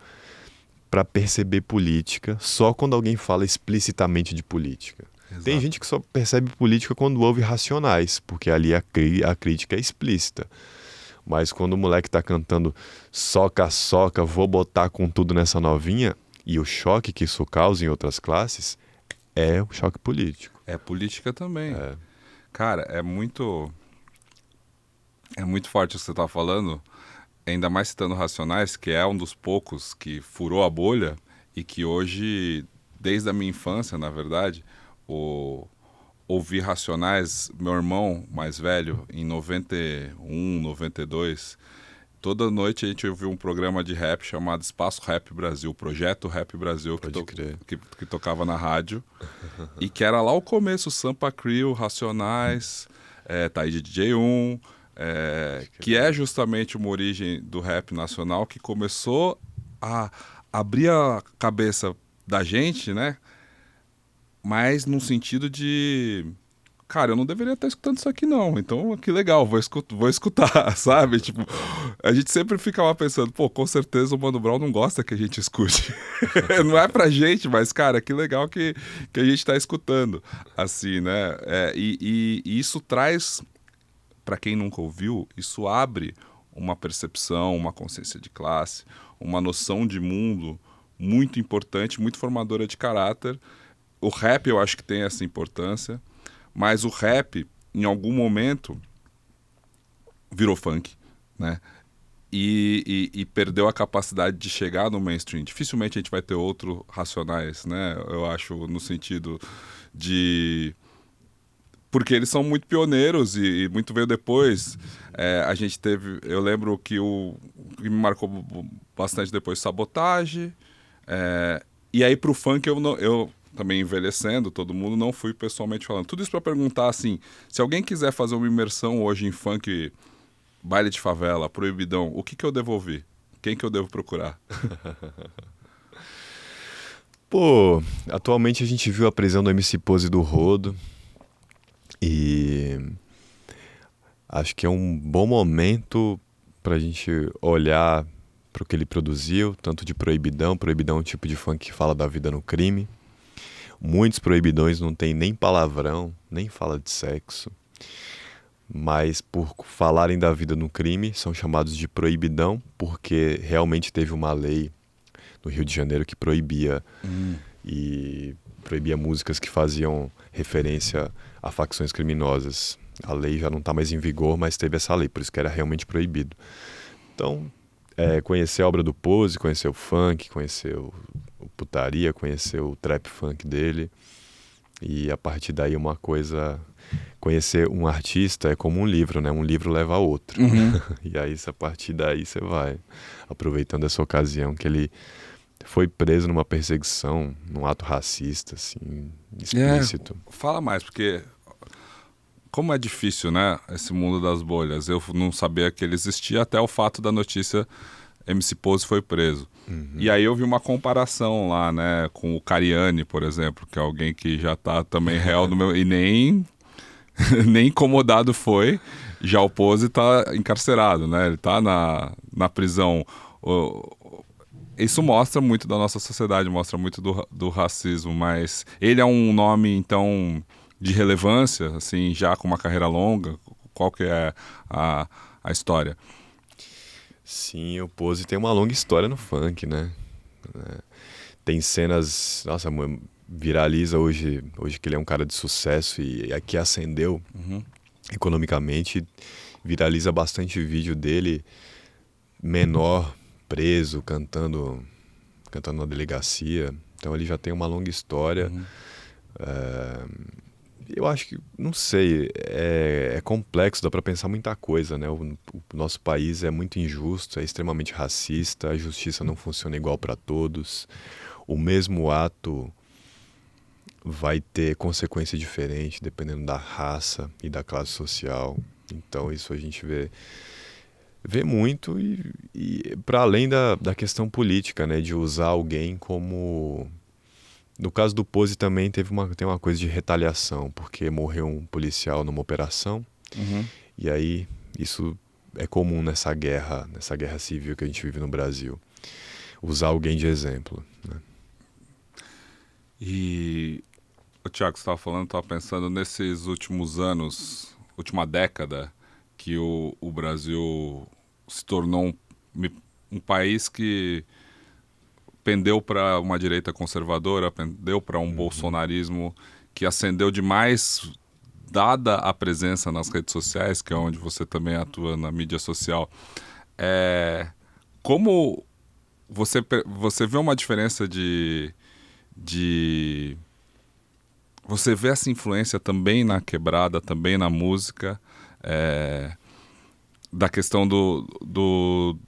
para perceber política só quando alguém fala explicitamente de política. Exato. Tem gente que só percebe política quando ouve Racionais, porque ali a crítica é explícita. Mas quando o moleque tá cantando soca, soca, vou botar com tudo nessa novinha, e o choque que isso causa em outras classes é o choque político. É política também. Cara, é muito forte o que você tá falando, ainda mais citando Racionais, que é um dos poucos que furou a bolha e que hoje, desde a minha infância, na verdade, ouvir Racionais, meu irmão mais velho, em 91, 92, toda noite a gente ouviu um programa de rap chamado Espaço Rap Brasil, Projeto Rap Brasil, que tocava na rádio, e que era lá o começo, Sampa Crew, Racionais, Taíde DJ1, que é justamente uma origem do rap nacional que começou a abrir a cabeça da gente, né? Mas no sentido de... Cara, eu não deveria estar escutando isso aqui não, então que legal, vou escutar, sabe? Tipo, a gente sempre fica lá pensando, pô, com certeza o Mano Brown não gosta que a gente escute. Não é pra gente, mas, cara, que legal que a gente tá escutando, assim, né? E isso traz, pra quem nunca ouviu, isso abre uma percepção, uma consciência de classe, uma noção de mundo muito importante, muito formadora de caráter. O rap eu acho que tem essa importância, mas o rap, em algum momento, virou funk, né? E perdeu a capacidade de chegar no mainstream. Dificilmente a gente vai ter outro Racionais, né? Eu acho, no sentido de... Porque eles são muito pioneiros e muito veio depois. A gente teve... Eu lembro que o que me marcou bastante depois, Sabotagem. E aí pro funk eu também envelhecendo, todo mundo, não fui pessoalmente falando. Tudo isso para perguntar assim, se alguém quiser fazer uma imersão hoje em funk, baile de favela, proibidão, o que eu devo ouvir? Quem que eu devo procurar? Pô, atualmente a gente viu a prisão do MC Pose do Rodo e acho que é um bom momento pra gente olhar pro que ele produziu, tanto de proibidão é um tipo de funk que fala da vida no crime. Muitos proibidões não tem nem palavrão, nem fala de sexo, mas por falarem da vida no crime são chamados de proibidão porque realmente teve uma lei no Rio de Janeiro que proibia e proibia músicas que faziam referência a facções criminosas. A lei já não está mais em vigor, mas teve essa lei, por isso que era realmente proibido. Então, conhecer a obra do Pose, conhecer o funk, conhecer o putaria, conhecer o trap funk dele, e a partir daí uma coisa... Conhecer um artista é como um livro, né? Um livro leva a outro. E aí, a partir daí, você vai aproveitando essa ocasião que ele foi preso numa perseguição, num ato racista, assim, explícito. Fala mais, porque como é difícil, né? Esse mundo das bolhas. Eu não sabia que ele existia até o fato da notícia MC Pose foi preso. E aí eu vi uma comparação lá, né? Com o Cariani, por exemplo, que é alguém que já tá também réu no meu... E nem incomodado foi. Já o Pose tá encarcerado, né? Ele tá na prisão. Isso mostra muito da nossa sociedade, mostra muito do racismo, mas ele é um nome, então, de relevância, assim, já com uma carreira longa? Qual que é a história? Sim, o Pose tem uma longa história no funk, né? Tem cenas... Nossa, viraliza hoje que ele é um cara de sucesso e aqui ascendeu economicamente. Viraliza bastante vídeo dele menor, preso, cantando na delegacia. Então ele já tem uma longa história. Eu acho que, não sei, é complexo, dá para pensar muita coisa, né? O nosso país é muito injusto, é extremamente racista, a justiça não funciona igual para todos. O mesmo ato vai ter consequência diferente dependendo da raça e da classe social. Então isso a gente vê muito e para além da questão política, né? De usar alguém como... No caso do Pose também tem uma coisa de retaliação, porque morreu um policial numa operação, e aí isso é comum nessa guerra civil que a gente vive no Brasil. Usar alguém de exemplo, né? E o Thiago, você estava falando, estava pensando nesses últimos anos, última década, que o Brasil se tornou um país que pendeu para uma direita conservadora, pendeu para um bolsonarismo que ascendeu demais, dada a presença nas redes sociais, que é onde você também atua na mídia social. Como você vê uma diferença de... Você vê essa influência também na quebrada, também na música, da questão dos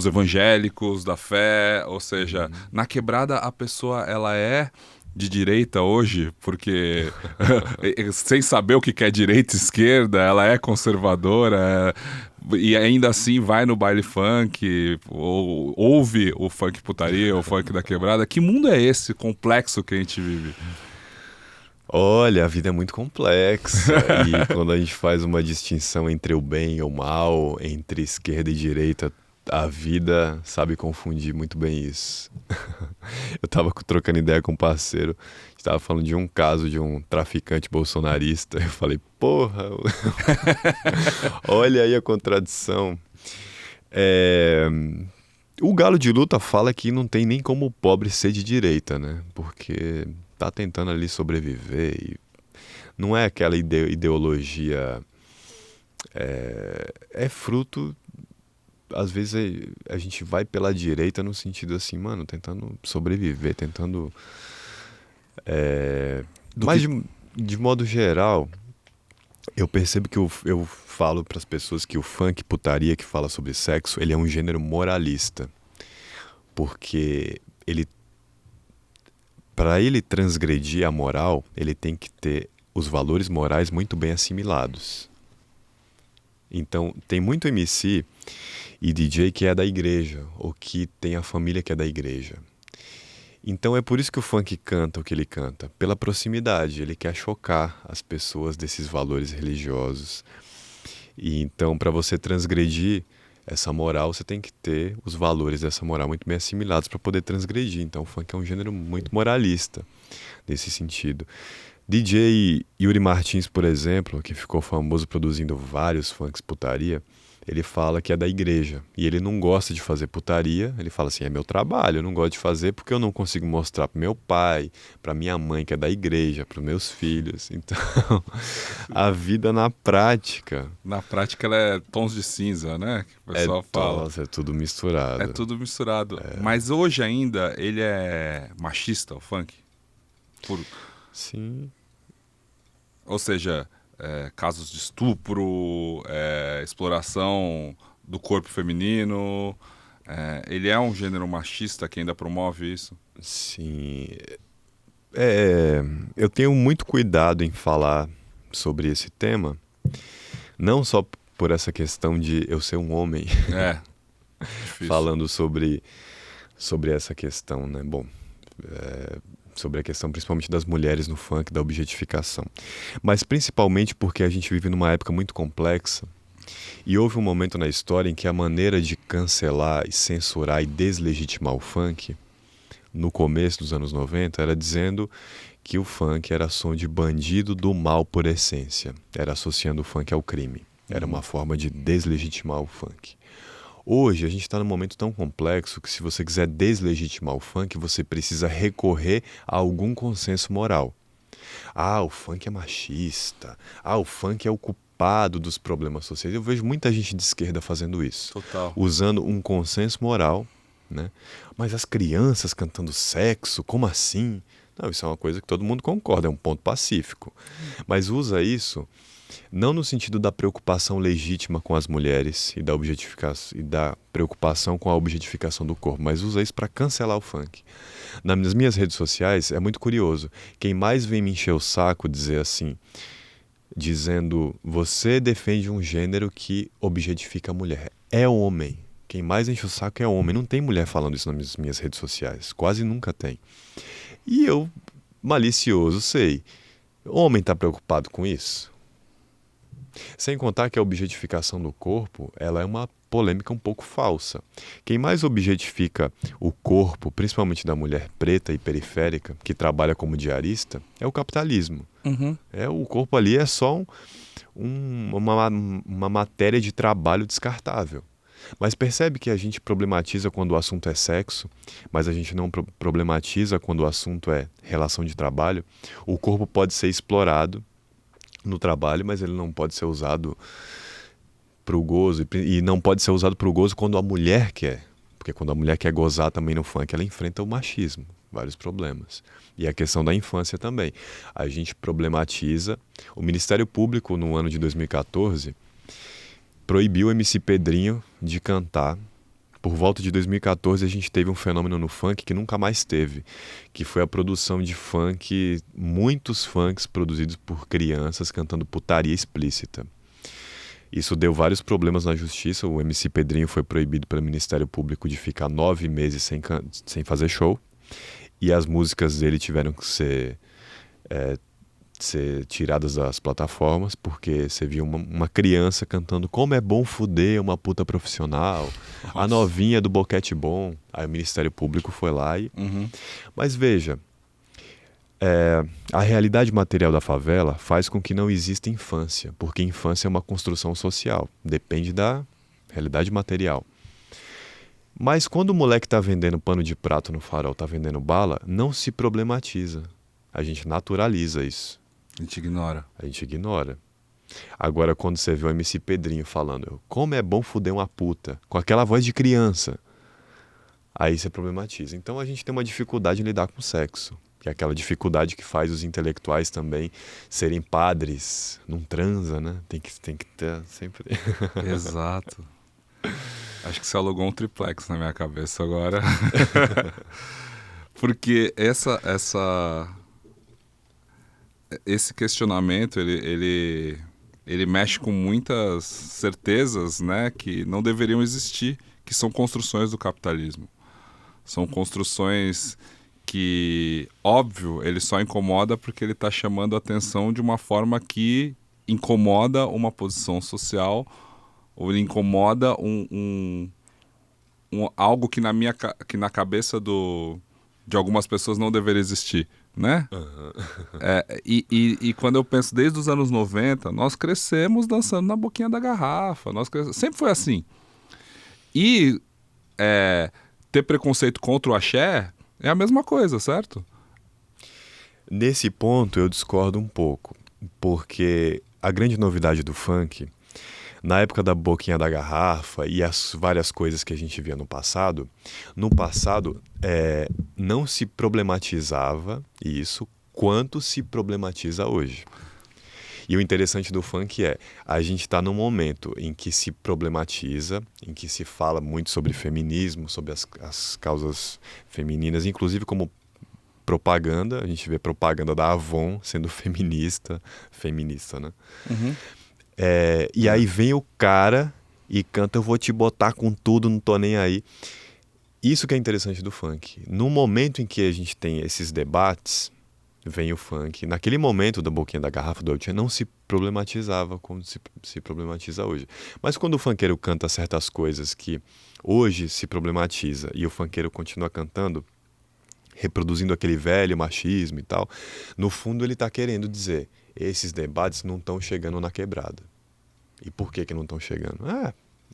evangélicos, da fé, ou seja, na quebrada a pessoa ela é de direita hoje, porque sem saber o que é direita e esquerda, ela é conservadora, e ainda assim vai no baile funk, ou ouve o funk putaria, o funk da quebrada. Que mundo é esse complexo que a gente vive? Olha, a vida é muito complexa e quando a gente faz uma distinção entre o bem e o mal, entre esquerda e direita, a vida sabe confundir muito bem isso. Eu tava trocando ideia com um parceiro, a gente tava falando de um caso de um traficante bolsonarista. Eu falei, porra, olha aí a contradição. O Galo de Luta fala que não tem nem como o pobre ser de direita, né? Porque tá tentando ali sobreviver e não é aquela ideologia... É fruto... Às vezes a gente vai pela direita no sentido assim, mano, tentando sobreviver, tentando... Mas de modo geral, eu percebo que eu falo para as pessoas que o funk putaria que fala sobre sexo, ele é um gênero moralista. Porque para ele transgredir a moral, ele tem que ter os valores morais muito bem assimilados. Então, tem muito MC e DJ que é da igreja, ou que tem a família que é da igreja. Então é por isso que o funk canta o que ele canta, pela proximidade, ele quer chocar as pessoas desses valores religiosos. E então, para você transgredir essa moral, você tem que ter os valores dessa moral muito bem assimilados para poder transgredir. Então o funk é um gênero muito moralista nesse sentido. DJ Yuri Martins, por exemplo, que ficou famoso produzindo vários funks putaria, ele fala que é da igreja e ele não gosta de fazer putaria. Ele fala assim, é meu trabalho, eu não gosto de fazer porque eu não consigo mostrar pro meu pai, pra minha mãe que é da igreja, pros meus filhos. Então, a vida na prática... Na prática ela é tons de cinza, né? Que o pessoal fala. Nossa, é tudo misturado. É tudo misturado. Mas hoje ainda ele é machista, o funk? Sim. Ou seja... casos de estupro, exploração do corpo feminino. Ele é um gênero machista que ainda promove isso? Sim. Eu tenho muito cuidado em falar sobre esse tema, não só por essa questão de eu ser um homem falando sobre essa questão, né? Bom, sobre a questão principalmente das mulheres no funk, da objetificação. Mas principalmente porque a gente vive numa época muito complexa e houve um momento na história em que a maneira de cancelar e censurar e deslegitimar o funk no começo dos anos 90 era dizendo que o funk era som de bandido do mal por essência. Era associando o funk ao crime. Era uma forma de deslegitimar o funk. Hoje a gente está num momento tão complexo que se você quiser deslegitimar o funk, você precisa recorrer a algum consenso moral. Ah, o funk é machista. Ah, o funk é o culpado dos problemas sociais. Eu vejo muita gente de esquerda fazendo isso. Total. Usando um consenso moral, né? Mas as crianças cantando sexo, como assim? Não, isso é uma coisa que todo mundo concorda, é um ponto pacífico. Mas usa isso não no sentido da preocupação legítima com as mulheres e da preocupação com a objetificação do corpo, mas usa isso para cancelar o funk. Nas minhas redes sociais é muito curioso. Quem mais vem me encher o saco dizer assim, dizendo você defende um gênero que objetifica a mulher. É homem. Quem mais enche o saco é homem. Não tem mulher falando isso nas minhas redes sociais. Quase nunca tem. E eu, malicioso, sei. O homem está preocupado com isso? Sem contar que a objetificação do corpo, ela é uma polêmica um pouco falsa. Quem mais objetifica o corpo, principalmente da mulher preta e periférica, que trabalha como diarista, é o capitalismo. O corpo ali é só uma matéria de trabalho descartável. Mas percebe que a gente problematiza quando o assunto é sexo, mas a gente não problematiza quando o assunto é relação de trabalho. O corpo pode ser explorado no trabalho, mas ele não pode ser usado para o gozo, e não pode ser usado para o gozo quando a mulher quer, porque quando a mulher quer gozar também no funk, ela enfrenta o machismo, vários problemas. E a questão da infância também. A gente problematiza. O Ministério Público, no ano de 2014, proibiu o MC Pedrinho de cantar. Por volta de 2014, a gente teve um fenômeno no funk que nunca mais teve, que foi a produção de funk, muitos funks produzidos por crianças cantando putaria explícita. Isso deu vários problemas na justiça. O MC Pedrinho foi proibido pelo Ministério Público de ficar 9 meses sem fazer show. E as músicas dele tiveram que ser tiradas das plataformas, porque você viu uma criança cantando como é bom fuder uma puta profissional. Nossa. A novinha do boquete bom. Aí o Ministério Público foi lá e... Mas veja, a realidade material da favela faz com que não exista infância, porque infância é uma construção social, depende da realidade material. Mas quando o moleque tá vendendo pano de prato no farol, tá vendendo bala, não se problematiza. A gente naturaliza isso. A gente ignora. A gente ignora. Agora, quando você vê o MC Pedrinho falando como é bom fuder uma puta, com aquela voz de criança, aí você problematiza. Então a gente tem uma dificuldade em lidar com o sexo, que é aquela dificuldade que faz os intelectuais também serem padres. Não transa, né? Tem que ter sempre... Exato. Acho que você alugou um triplex na minha cabeça agora. Porque esse questionamento, ele mexe com muitas certezas, né, que não deveriam existir, que são construções do capitalismo. São construções que, óbvio, ele só incomoda porque ele está chamando a atenção de uma forma que incomoda uma posição social, ou ele incomoda algo que na cabeça de algumas pessoas não deveria existir, né? E quando eu penso desde os anos 90, nós crescemos dançando na boquinha da garrafa, sempre foi assim. E ter preconceito contra o axé é a mesma coisa, certo? Nesse ponto eu discordo um pouco, porque a grande novidade do funk, na época da boquinha da garrafa e as várias coisas que a gente via no passado não se problematizava isso quanto se problematiza hoje. E o interessante do funk a gente está num momento em que se problematiza, em que se fala muito sobre feminismo, sobre as causas femininas, inclusive como propaganda. A gente vê propaganda da Avon sendo feminista, né? E aí vem o cara e canta: eu vou te botar com tudo, não tô nem aí. Isso que é interessante do funk. No momento em que a gente tem esses debates, vem o funk. Naquele momento da boquinha da garrafa do El Chan não se problematizava como se problematiza hoje. Mas quando o funkeiro canta certas coisas que hoje se problematiza e o funkeiro continua cantando, reproduzindo aquele velho machismo e tal. No fundo, ele está querendo dizer, esses debates não estão chegando na quebrada. E por que não estão chegando?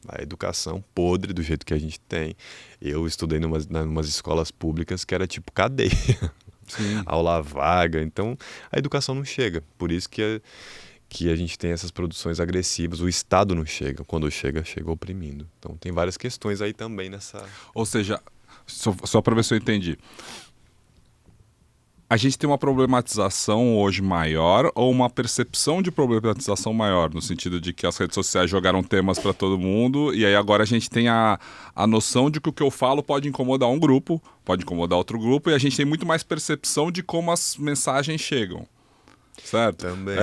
A educação podre do jeito que a gente tem. Eu estudei numas escolas públicas que era tipo cadeia. Sim. Aula vaga. Então, a educação não chega. Por isso que a gente tem essas produções agressivas. O Estado não chega. Quando chega, chega oprimindo. Então, tem várias questões aí também nessa... Ou seja, só para ver se eu entendi. A gente tem uma problematização hoje maior ou uma percepção de problematização maior, no sentido de que as redes sociais jogaram temas para todo mundo e aí agora a gente tem a noção de que o que eu falo pode incomodar um grupo, pode incomodar outro grupo e a gente tem muito mais percepção de como as mensagens chegam. Certo? Também.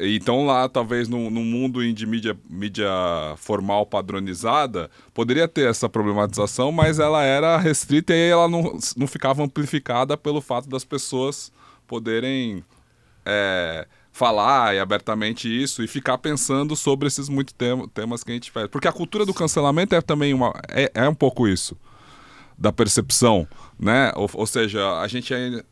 Então lá, talvez no mundo de mídia formal padronizada, poderia ter essa problematização, mas ela era restrita e aí ela não ficava amplificada pelo fato das pessoas poderem falar abertamente isso e ficar pensando sobre esses muitos temas que a gente faz. Porque a cultura do cancelamento é também um pouco isso, da percepção, né? Ou seja, a gente é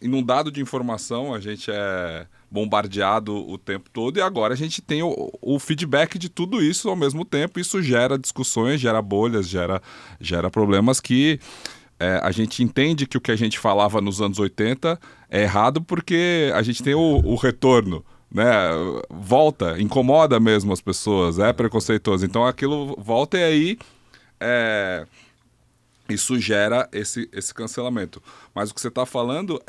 inundado de informação, a gente é bombardeado o tempo todo e agora a gente tem o feedback de tudo isso ao mesmo tempo. Isso gera discussões, gera bolhas, gera problemas que a gente entende que o que a gente falava nos anos 80 é errado porque a gente tem o retorno, né? Volta, incomoda mesmo as pessoas, é preconceituoso. Então aquilo volta e aí... Isso gera esse cancelamento. Mas o que você está falando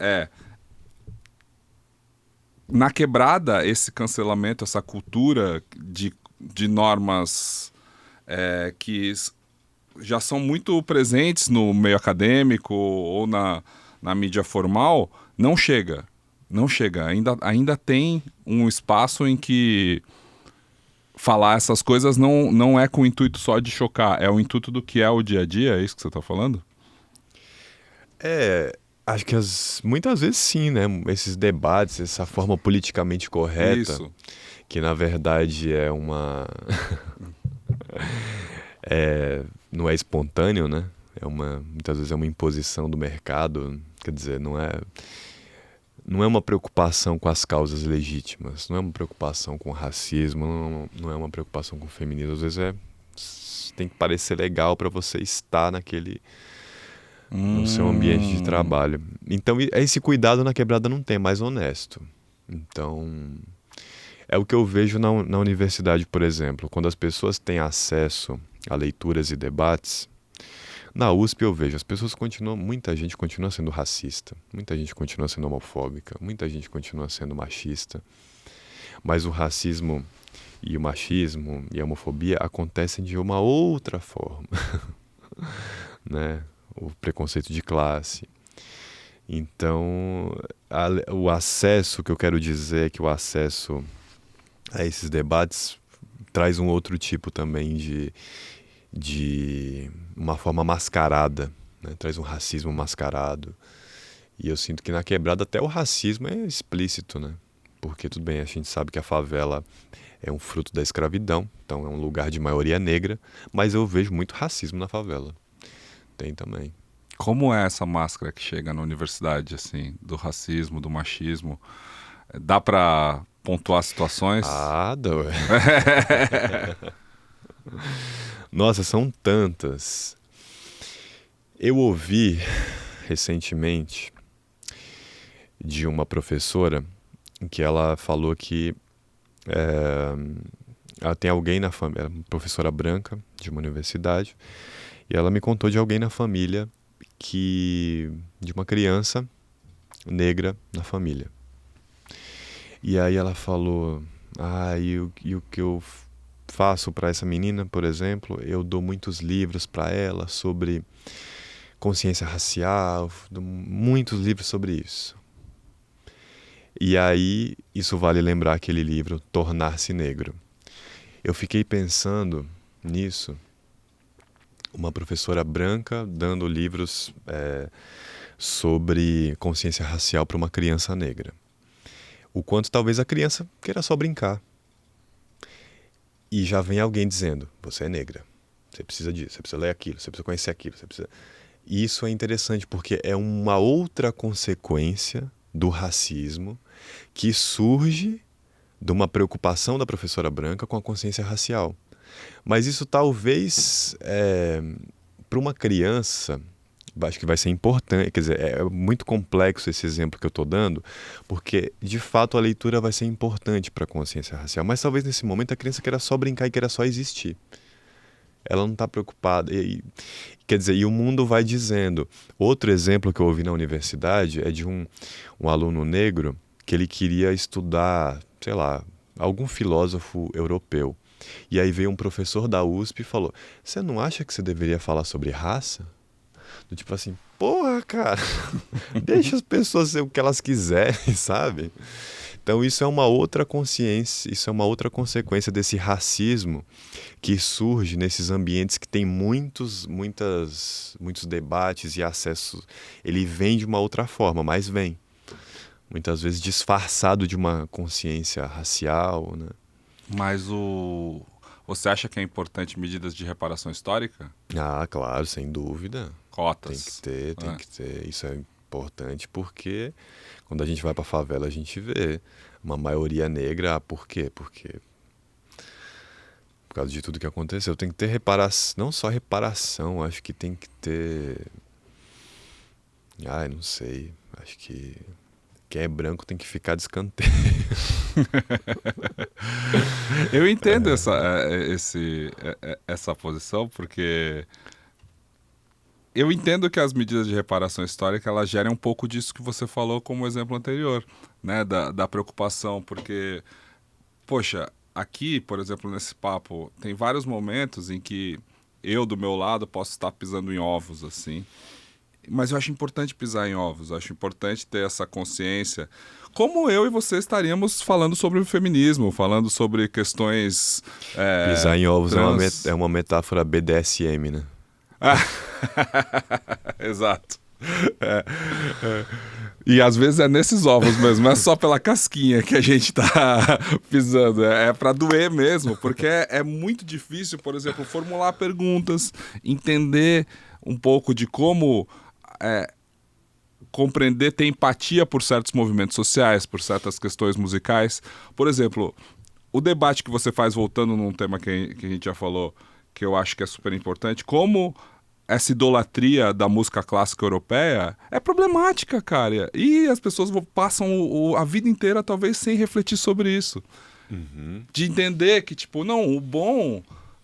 na quebrada, esse cancelamento, essa cultura de normas que já são muito presentes no meio acadêmico ou na mídia formal, não chega. Não chega. Ainda tem um espaço em que falar essas coisas não é com o intuito só de chocar, é o intuito do que é o dia a dia, é isso que você está falando? Acho que muitas vezes sim, né? Esses debates, essa forma politicamente correta, isso. Que na verdade é uma... não é espontâneo, né? Muitas vezes é uma imposição do mercado, quer dizer, não é uma preocupação com as causas legítimas, não é uma preocupação com o racismo, não é uma preocupação com o feminismo. Às vezes tem que parecer legal para você estar no seu ambiente de trabalho. Então, esse cuidado na quebrada não tem, é mais honesto. Então, é o que eu vejo na universidade, por exemplo. Quando as pessoas têm acesso a leituras e debates... Na USP eu vejo, muita gente continua sendo racista, muita gente continua sendo homofóbica, muita gente continua sendo machista, mas o racismo e o machismo e a homofobia acontecem de uma outra forma, né? O preconceito de classe. Então, o acesso, que eu quero dizer é que o acesso a esses debates traz um outro tipo também de uma forma mascarada, né? Traz um racismo mascarado. E eu sinto que na quebrada até o racismo é explícito, né? Porque tudo bem, a gente sabe que a favela é um fruto da escravidão, então é um lugar de maioria negra, mas eu vejo muito racismo na favela. Tem também. Como é essa máscara que chega na universidade, assim, do racismo, do machismo? Dá pra pontuar situações? Dá, ué. Nossa, são tantas. Eu ouvi recentemente de uma professora que ela falou que ela tem alguém na família, ela é uma professora branca de uma universidade, e ela me contou de alguém na família de uma criança negra na família. E aí ela falou, e o que eu faço para essa menina, por exemplo, eu dou muitos livros para ela sobre consciência racial, dou muitos livros sobre isso. E aí, isso vale lembrar aquele livro, Tornar-se Negro. Eu fiquei pensando nisso, uma professora branca dando livros sobre consciência racial para uma criança negra. O quanto talvez a criança queira só brincar. E já vem alguém dizendo, você é negra, você precisa disso, você precisa ler aquilo, você precisa conhecer aquilo, você precisa... E isso é interessante porque é uma outra consequência do racismo que surge de uma preocupação da professora branca com a consciência racial. Mas isso talvez, para uma criança, acho que vai ser importante, quer dizer, é muito complexo esse exemplo que eu estou dando, porque de fato a leitura vai ser importante para a consciência racial, mas talvez nesse momento a criança queira só brincar e queira só existir. Ela não está preocupada. Quer dizer, e o mundo vai dizendo. Outro exemplo que eu ouvi na universidade é de um aluno negro que ele queria estudar, sei lá, algum filósofo europeu. E aí veio um professor da USP e falou: você não acha que você deveria falar sobre raça? Do tipo assim, porra, cara, deixa as pessoas ser o que elas quiserem, sabe? Então isso é uma outra consciência, isso é uma outra consequência desse racismo que surge nesses ambientes que tem muitos debates e acessos. Ele vem de uma outra forma, mas vem. Muitas vezes disfarçado de uma consciência racial, né? Mas você acha que é importante medidas de reparação histórica? Ah, claro, sem dúvida. Cotas. Tem que ter. Isso é importante porque quando a gente vai para a favela a gente vê uma maioria negra. Por quê? Porque por causa de tudo que aconteceu. Tem que ter reparação, não só reparação, acho que tem que ter... não sei, acho que quem é branco tem que ficar de escanteio. Eu entendo essa posição, porque eu entendo que as medidas de reparação histórica elas gerem um pouco disso que você falou como exemplo anterior, né? Da preocupação, porque, poxa, aqui, por exemplo, nesse papo, tem vários momentos em que eu, do meu lado, posso estar pisando em ovos, assim. Mas eu acho importante pisar em ovos, eu acho importante ter essa consciência. Como eu e você estaríamos falando sobre o feminismo, falando sobre questões... Pisar em ovos é uma metáfora BDSM, né? Exato. E às vezes é nesses ovos mesmo, não é só pela casquinha que a gente tá pisando, é pra doer mesmo, porque é muito difícil, por exemplo, formular perguntas, entender um pouco de como compreender, ter empatia por certos movimentos sociais, por certas questões musicais. Por exemplo, o debate que você faz, voltando num tema que a gente já falou, que eu acho que é super importante, como essa idolatria da música clássica europeia é problemática, cara. E as pessoas passam a vida inteira talvez sem refletir sobre isso. Uhum. De entender que, tipo, não, o bom...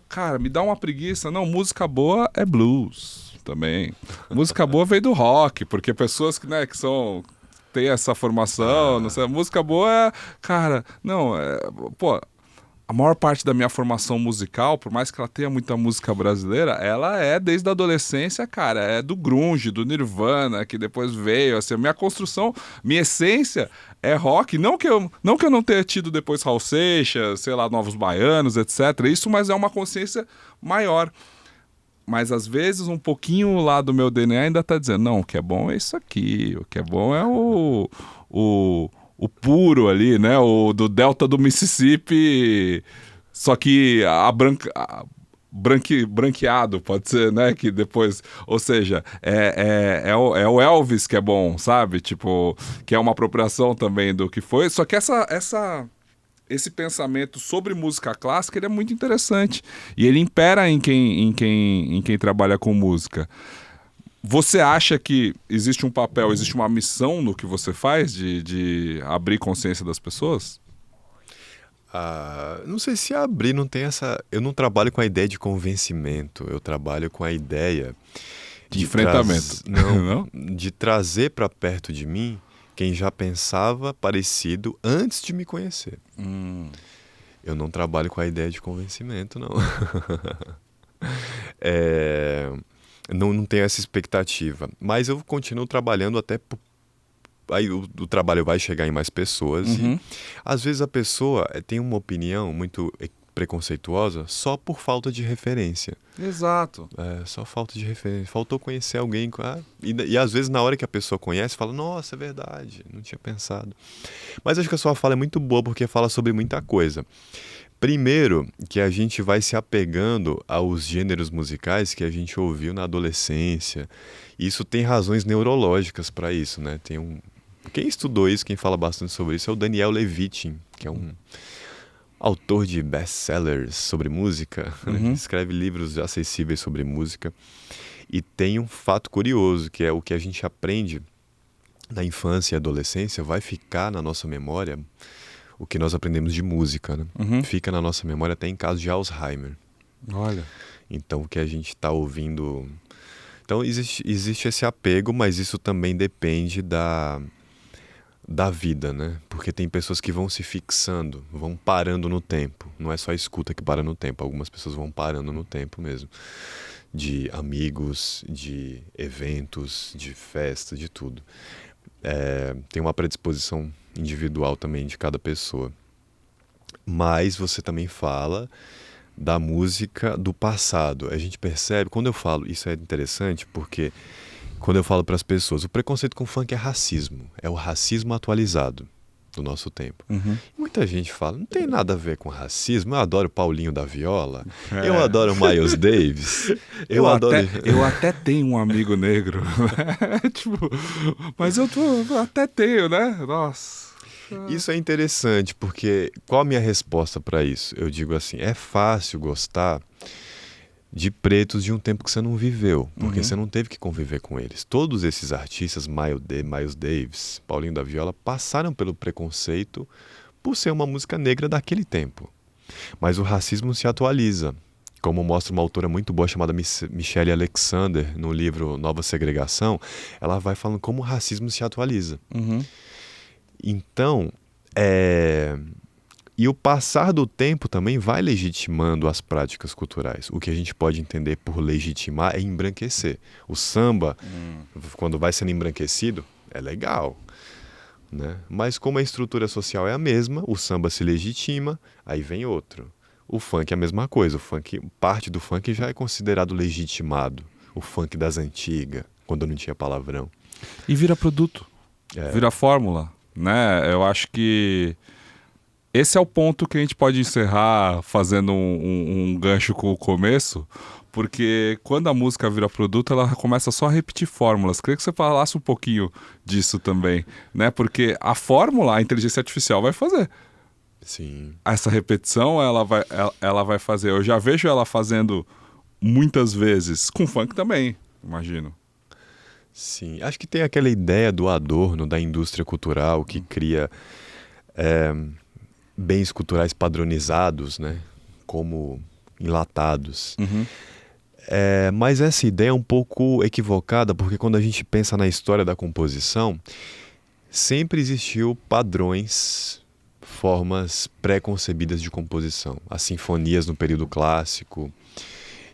Cara, me dá uma preguiça. Não, música boa é blues também. Música boa veio do rock, porque pessoas que, né, que são... Tem essa formação, não sei, música boa é... Cara, não, pô... A maior parte da minha formação musical, por mais que ela tenha muita música brasileira, ela é desde a adolescência, cara, é do grunge, do Nirvana, que depois veio, assim, a minha construção, minha essência é rock, não que eu não tenha tido depois Raul Seixas, sei lá, Novos Baianos, etc, isso, mas é uma consciência maior. Mas às vezes um pouquinho lá do meu DNA ainda tá dizendo, não, o que é bom é isso aqui, o que é bom é o puro ali, né? O do delta do Mississippi, só que branqueado, pode ser, né? Que depois, ou seja, é o Elvis que é bom, sabe? Tipo, que é uma apropriação também do que foi. Só que esse pensamento sobre música clássica ele é muito interessante. E ele impera em quem trabalha com música. Você acha que existe um papel, existe uma missão no que você faz de abrir consciência das pessoas? Não sei se abrir, não tem essa... Eu não trabalho com a ideia de convencimento, eu trabalho com a ideia de enfrentamento. Não, de trazer para perto de mim quem já pensava parecido antes de me conhecer. Eu não trabalho com a ideia de convencimento, não. Não tenho essa expectativa. Mas eu continuo trabalhando até... Aí o trabalho vai chegar em mais pessoas. Uhum. E, às vezes a pessoa tem uma opinião muito preconceituosa só por falta de referência. Exato. Só falta de referência. Faltou conhecer alguém. E às vezes na hora que a pessoa conhece, fala, nossa, é verdade, não tinha pensado. Mas acho que a sua fala é muito boa porque fala sobre muita coisa. Primeiro, que a gente vai se apegando aos gêneros musicais que a gente ouviu na adolescência. Isso tem razões neurológicas para isso, né? Quem estudou isso, quem fala bastante sobre isso, é o Daniel Levitin, que é um autor de best-sellers sobre música. Ele escreve livros acessíveis sobre música. E tem um fato curioso, que é o que a gente aprende na infância e adolescência vai ficar na nossa memória, o que nós aprendemos de música, né? Fica na nossa memória até em caso de Alzheimer. Olha. Então, o que a gente está ouvindo... Então, existe esse apego, mas isso também depende da vida, né? Porque tem pessoas que vão se fixando, vão parando no tempo. Não é só a escuta que para no tempo, algumas pessoas vão parando no tempo mesmo. De amigos, de eventos, de festa, de tudo. Tem uma predisposição individual também de cada pessoa. Mas você também fala da música do passado. A gente percebe, quando eu falo, isso é interessante porque quando eu falo para as pessoas, o preconceito com funk é racismo, é o racismo atualizado do nosso tempo. Muita gente fala, não tem nada a ver com racismo, eu adoro Paulinho da Viola, eu adoro Miles Davis, eu até tenho um amigo negro, tipo, mas eu até tenho, né? Nossa. Isso é interessante, porque qual a minha resposta para isso? Eu digo assim, é fácil gostar de pretos de um tempo que você não viveu, porque você não teve que conviver com eles. Todos esses artistas, Miles Davis, Paulinho da Viola, passaram pelo preconceito por ser uma música negra daquele tempo. Mas o racismo se atualiza, como mostra uma autora muito boa chamada Michelle Alexander, no livro Nova Segregação, ela vai falando como o racismo se atualiza. Então, e o passar do tempo também vai legitimando as práticas culturais. O que a gente pode entender por legitimar é embranquecer. O samba, quando vai sendo embranquecido, é legal, né? Mas como a estrutura social é a mesma, o samba se legitima, aí vem outro. O funk é a mesma coisa. Parte do funk já é considerado legitimado. O funk das antigas, quando não tinha palavrão. E vira produto, vira fórmula, né? Eu acho que esse é o ponto que a gente pode encerrar fazendo um gancho com o começo, porque quando a música vira produto, ela começa só a repetir fórmulas. Queria que você falasse um pouquinho disso também, né? Porque a fórmula, a inteligência artificial vai fazer. Sim. Essa repetição, ela vai fazer. Eu já vejo ela fazendo muitas vezes, com funk também, imagino. Sim, acho que tem aquela ideia do adorno da indústria cultural que cria bens culturais padronizados, né? Como enlatados. Mas essa ideia é um pouco equivocada, porque quando a gente pensa na história da composição, sempre existiu padrões, formas pré-concebidas de composição. As sinfonias no período clássico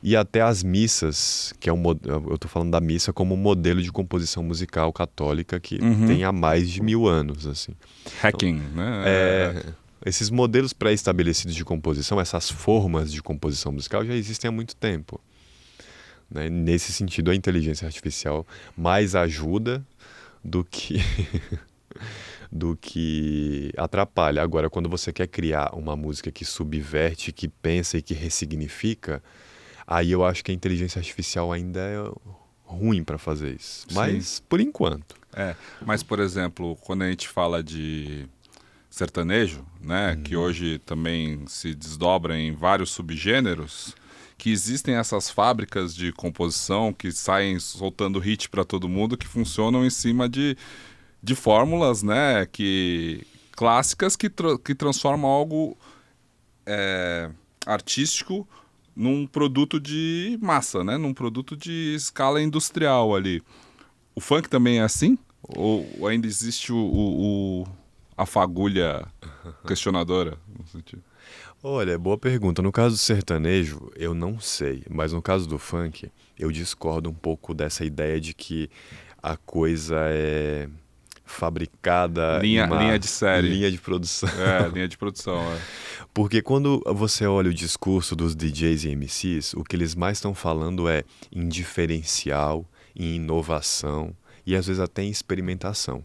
e até as missas, que eu estou falando da missa como um modelo de composição musical católica que tem há mais de 1000 anos. Assim. Hacking, né? Esses modelos pré-estabelecidos de composição, essas formas de composição musical já existem há muito tempo. Né? Nesse sentido, a inteligência artificial mais ajuda do que atrapalha. Agora, quando você quer criar uma música que subverte, que pensa e que ressignifica, aí eu acho que a inteligência artificial ainda é ruim para fazer isso. Mas, por enquanto. Mas, por exemplo, quando a gente fala de sertanejo, né, que hoje também se desdobra em vários subgêneros, que existem essas fábricas de composição que saem soltando hit para todo mundo, que funcionam em cima de fórmulas, né, clássicas que transformam algo artístico num produto de massa, né, num produto de escala industrial ali. O funk também é assim? Ou ainda existe a fagulha questionadora? No sentido? Olha, boa pergunta. No caso do sertanejo, eu não sei. Mas no caso do funk, eu discordo um pouco dessa ideia de que a coisa é fabricada linha de série. Linha de produção. Linha de produção, Porque quando você olha o discurso dos DJs e MCs, o que eles mais estão falando é em diferencial, em inovação e às vezes até em experimentação.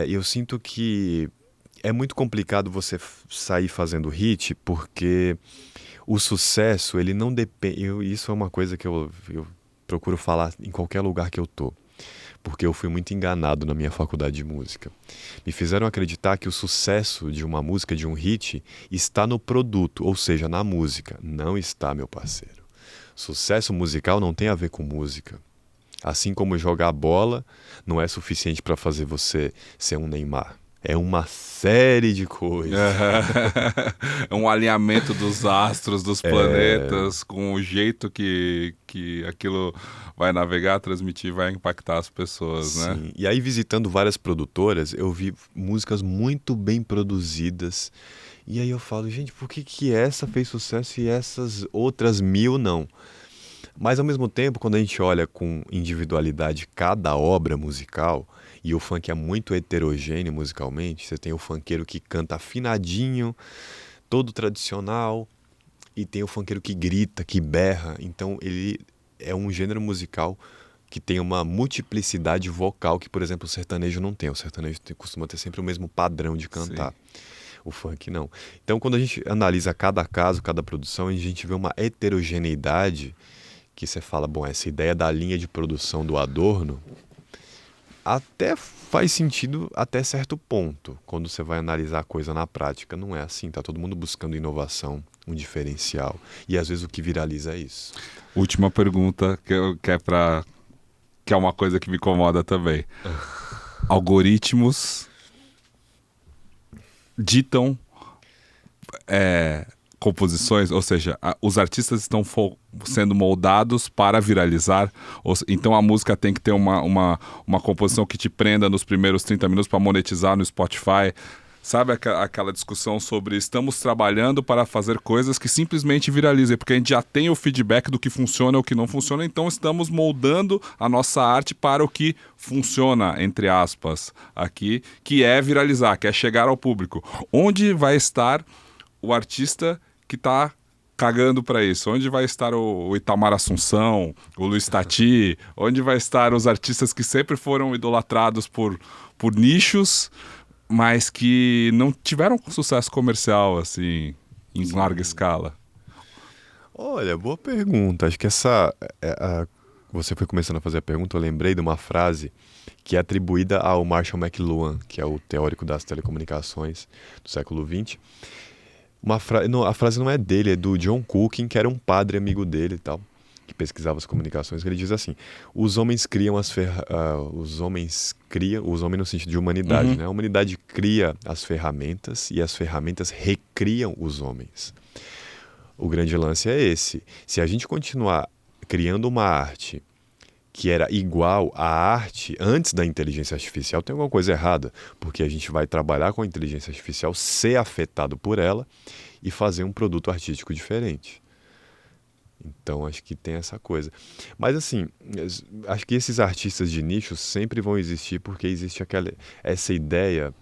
Eu sinto que é muito complicado você sair fazendo hit, porque o sucesso, ele não depende... Isso é uma coisa que eu procuro falar em qualquer lugar que eu tô. Porque eu fui muito enganado na minha faculdade de música. Me fizeram acreditar que o sucesso de uma música, de um hit, está no produto, ou seja, na música. Não está, meu parceiro. Sucesso musical não tem a ver com música. Assim como jogar bola não é suficiente para fazer você ser um Neymar. É uma série de coisas. É um alinhamento dos astros, dos planetas, com o jeito que aquilo vai navegar, transmitir, vai impactar as pessoas, Sim. né? E aí, visitando várias produtoras, eu vi músicas muito bem produzidas. E aí eu falo, gente, por que essa fez sucesso e essas outras 1000 não? Mas ao mesmo tempo, quando a gente olha com individualidade cada obra musical, e o funk é muito heterogêneo musicalmente, você tem o funkeiro que canta afinadinho, todo tradicional, e tem o funkeiro que grita, que berra. Então ele é um gênero musical que tem uma multiplicidade vocal que, por exemplo, o sertanejo não tem. O sertanejo costuma ter sempre o mesmo padrão de cantar. Sim. O funk não. Então, quando a gente analisa cada caso, cada produção, a gente vê uma heterogeneidade que você fala, bom, essa ideia da linha de produção do Adorno até faz sentido até certo ponto. Quando você vai analisar a coisa na prática, não é assim. Tá todo mundo buscando inovação, um diferencial. E às vezes o que viraliza é isso. Última pergunta, que é uma coisa que me incomoda também. Algoritmos ditam composições, ou seja, os artistas estão sendo moldados para viralizar, então a música tem que ter uma composição que te prenda nos primeiros 30 minutos para monetizar no Spotify. Sabe aquela discussão sobre estamos trabalhando para fazer coisas que simplesmente viralizem, porque a gente já tem o feedback do que funciona e o que não funciona, então estamos moldando a nossa arte para o que funciona, entre aspas, aqui, que é viralizar, que é chegar ao público. Onde vai estar o artista que está cagando para isso? Onde vai estar o Itamar Assunção, o Luiz Tati? Onde vai estar os artistas que sempre foram idolatrados por nichos, mas que não tiveram sucesso comercial, assim, em larga escala? Olha, boa pergunta. Acho que você foi começando a fazer a pergunta, eu lembrei de uma frase que é atribuída ao Marshall McLuhan, que é o teórico das telecomunicações do século XX. A frase não é dele, é do John Cooking, que era um padre amigo dele e tal, que pesquisava as comunicações. Ele diz assim: os homens criam os homens no sentido de humanidade, né? A humanidade cria as ferramentas e as ferramentas recriam os homens. O grande lance é esse. Se a gente continuar criando uma arte que era igual à arte antes da inteligência artificial, tem alguma coisa errada, porque a gente vai trabalhar com a inteligência artificial, ser afetado por ela e fazer um produto artístico diferente. Então, acho que tem essa coisa. Mas, assim, acho que esses artistas de nicho sempre vão existir porque existe essa ideia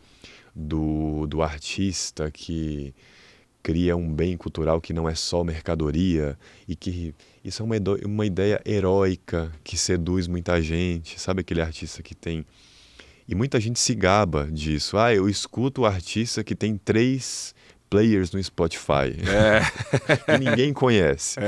do artista que cria um bem cultural que não é só mercadoria e que isso é uma ideia heróica que seduz muita gente, sabe aquele artista que tem... E muita gente se gaba disso. Eu escuto o artista que tem 3 players no Spotify. E ninguém conhece.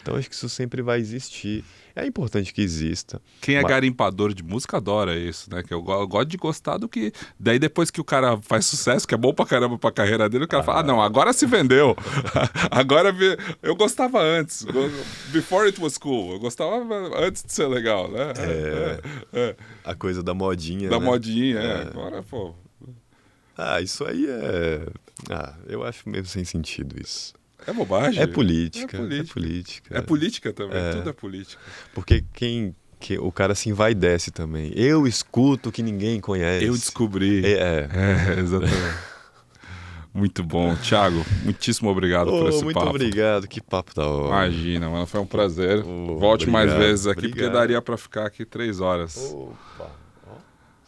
Então acho que isso sempre vai existir. É importante que exista. Quem é garimpador de música adora isso, né? Que eu gosto de gostar do que... Daí depois que o cara faz sucesso, que é bom pra caramba pra carreira dele, o cara fala, não, agora se vendeu. Agora eu gostava antes. Before it was cool. Eu gostava antes de ser legal, né? A coisa da modinha, da né? modinha, Agora, pô... isso aí é... eu acho meio sem sentido isso. É bobagem. É política. É política também, tudo é política. Porque o cara se envaidece também. Eu escuto que ninguém conhece. Eu descobri. Exatamente. Muito bom. Thiago, muitíssimo obrigado por esse muito papo. Muito obrigado, que papo da hora. Imagina, mano, foi um prazer. Volte mais vezes aqui, porque daria pra ficar aqui 3 horas. Opa.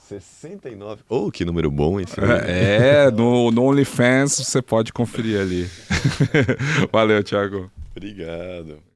69. Que número bom, hein? No OnlyFans você pode conferir ali. Valeu, Thiago. Obrigado.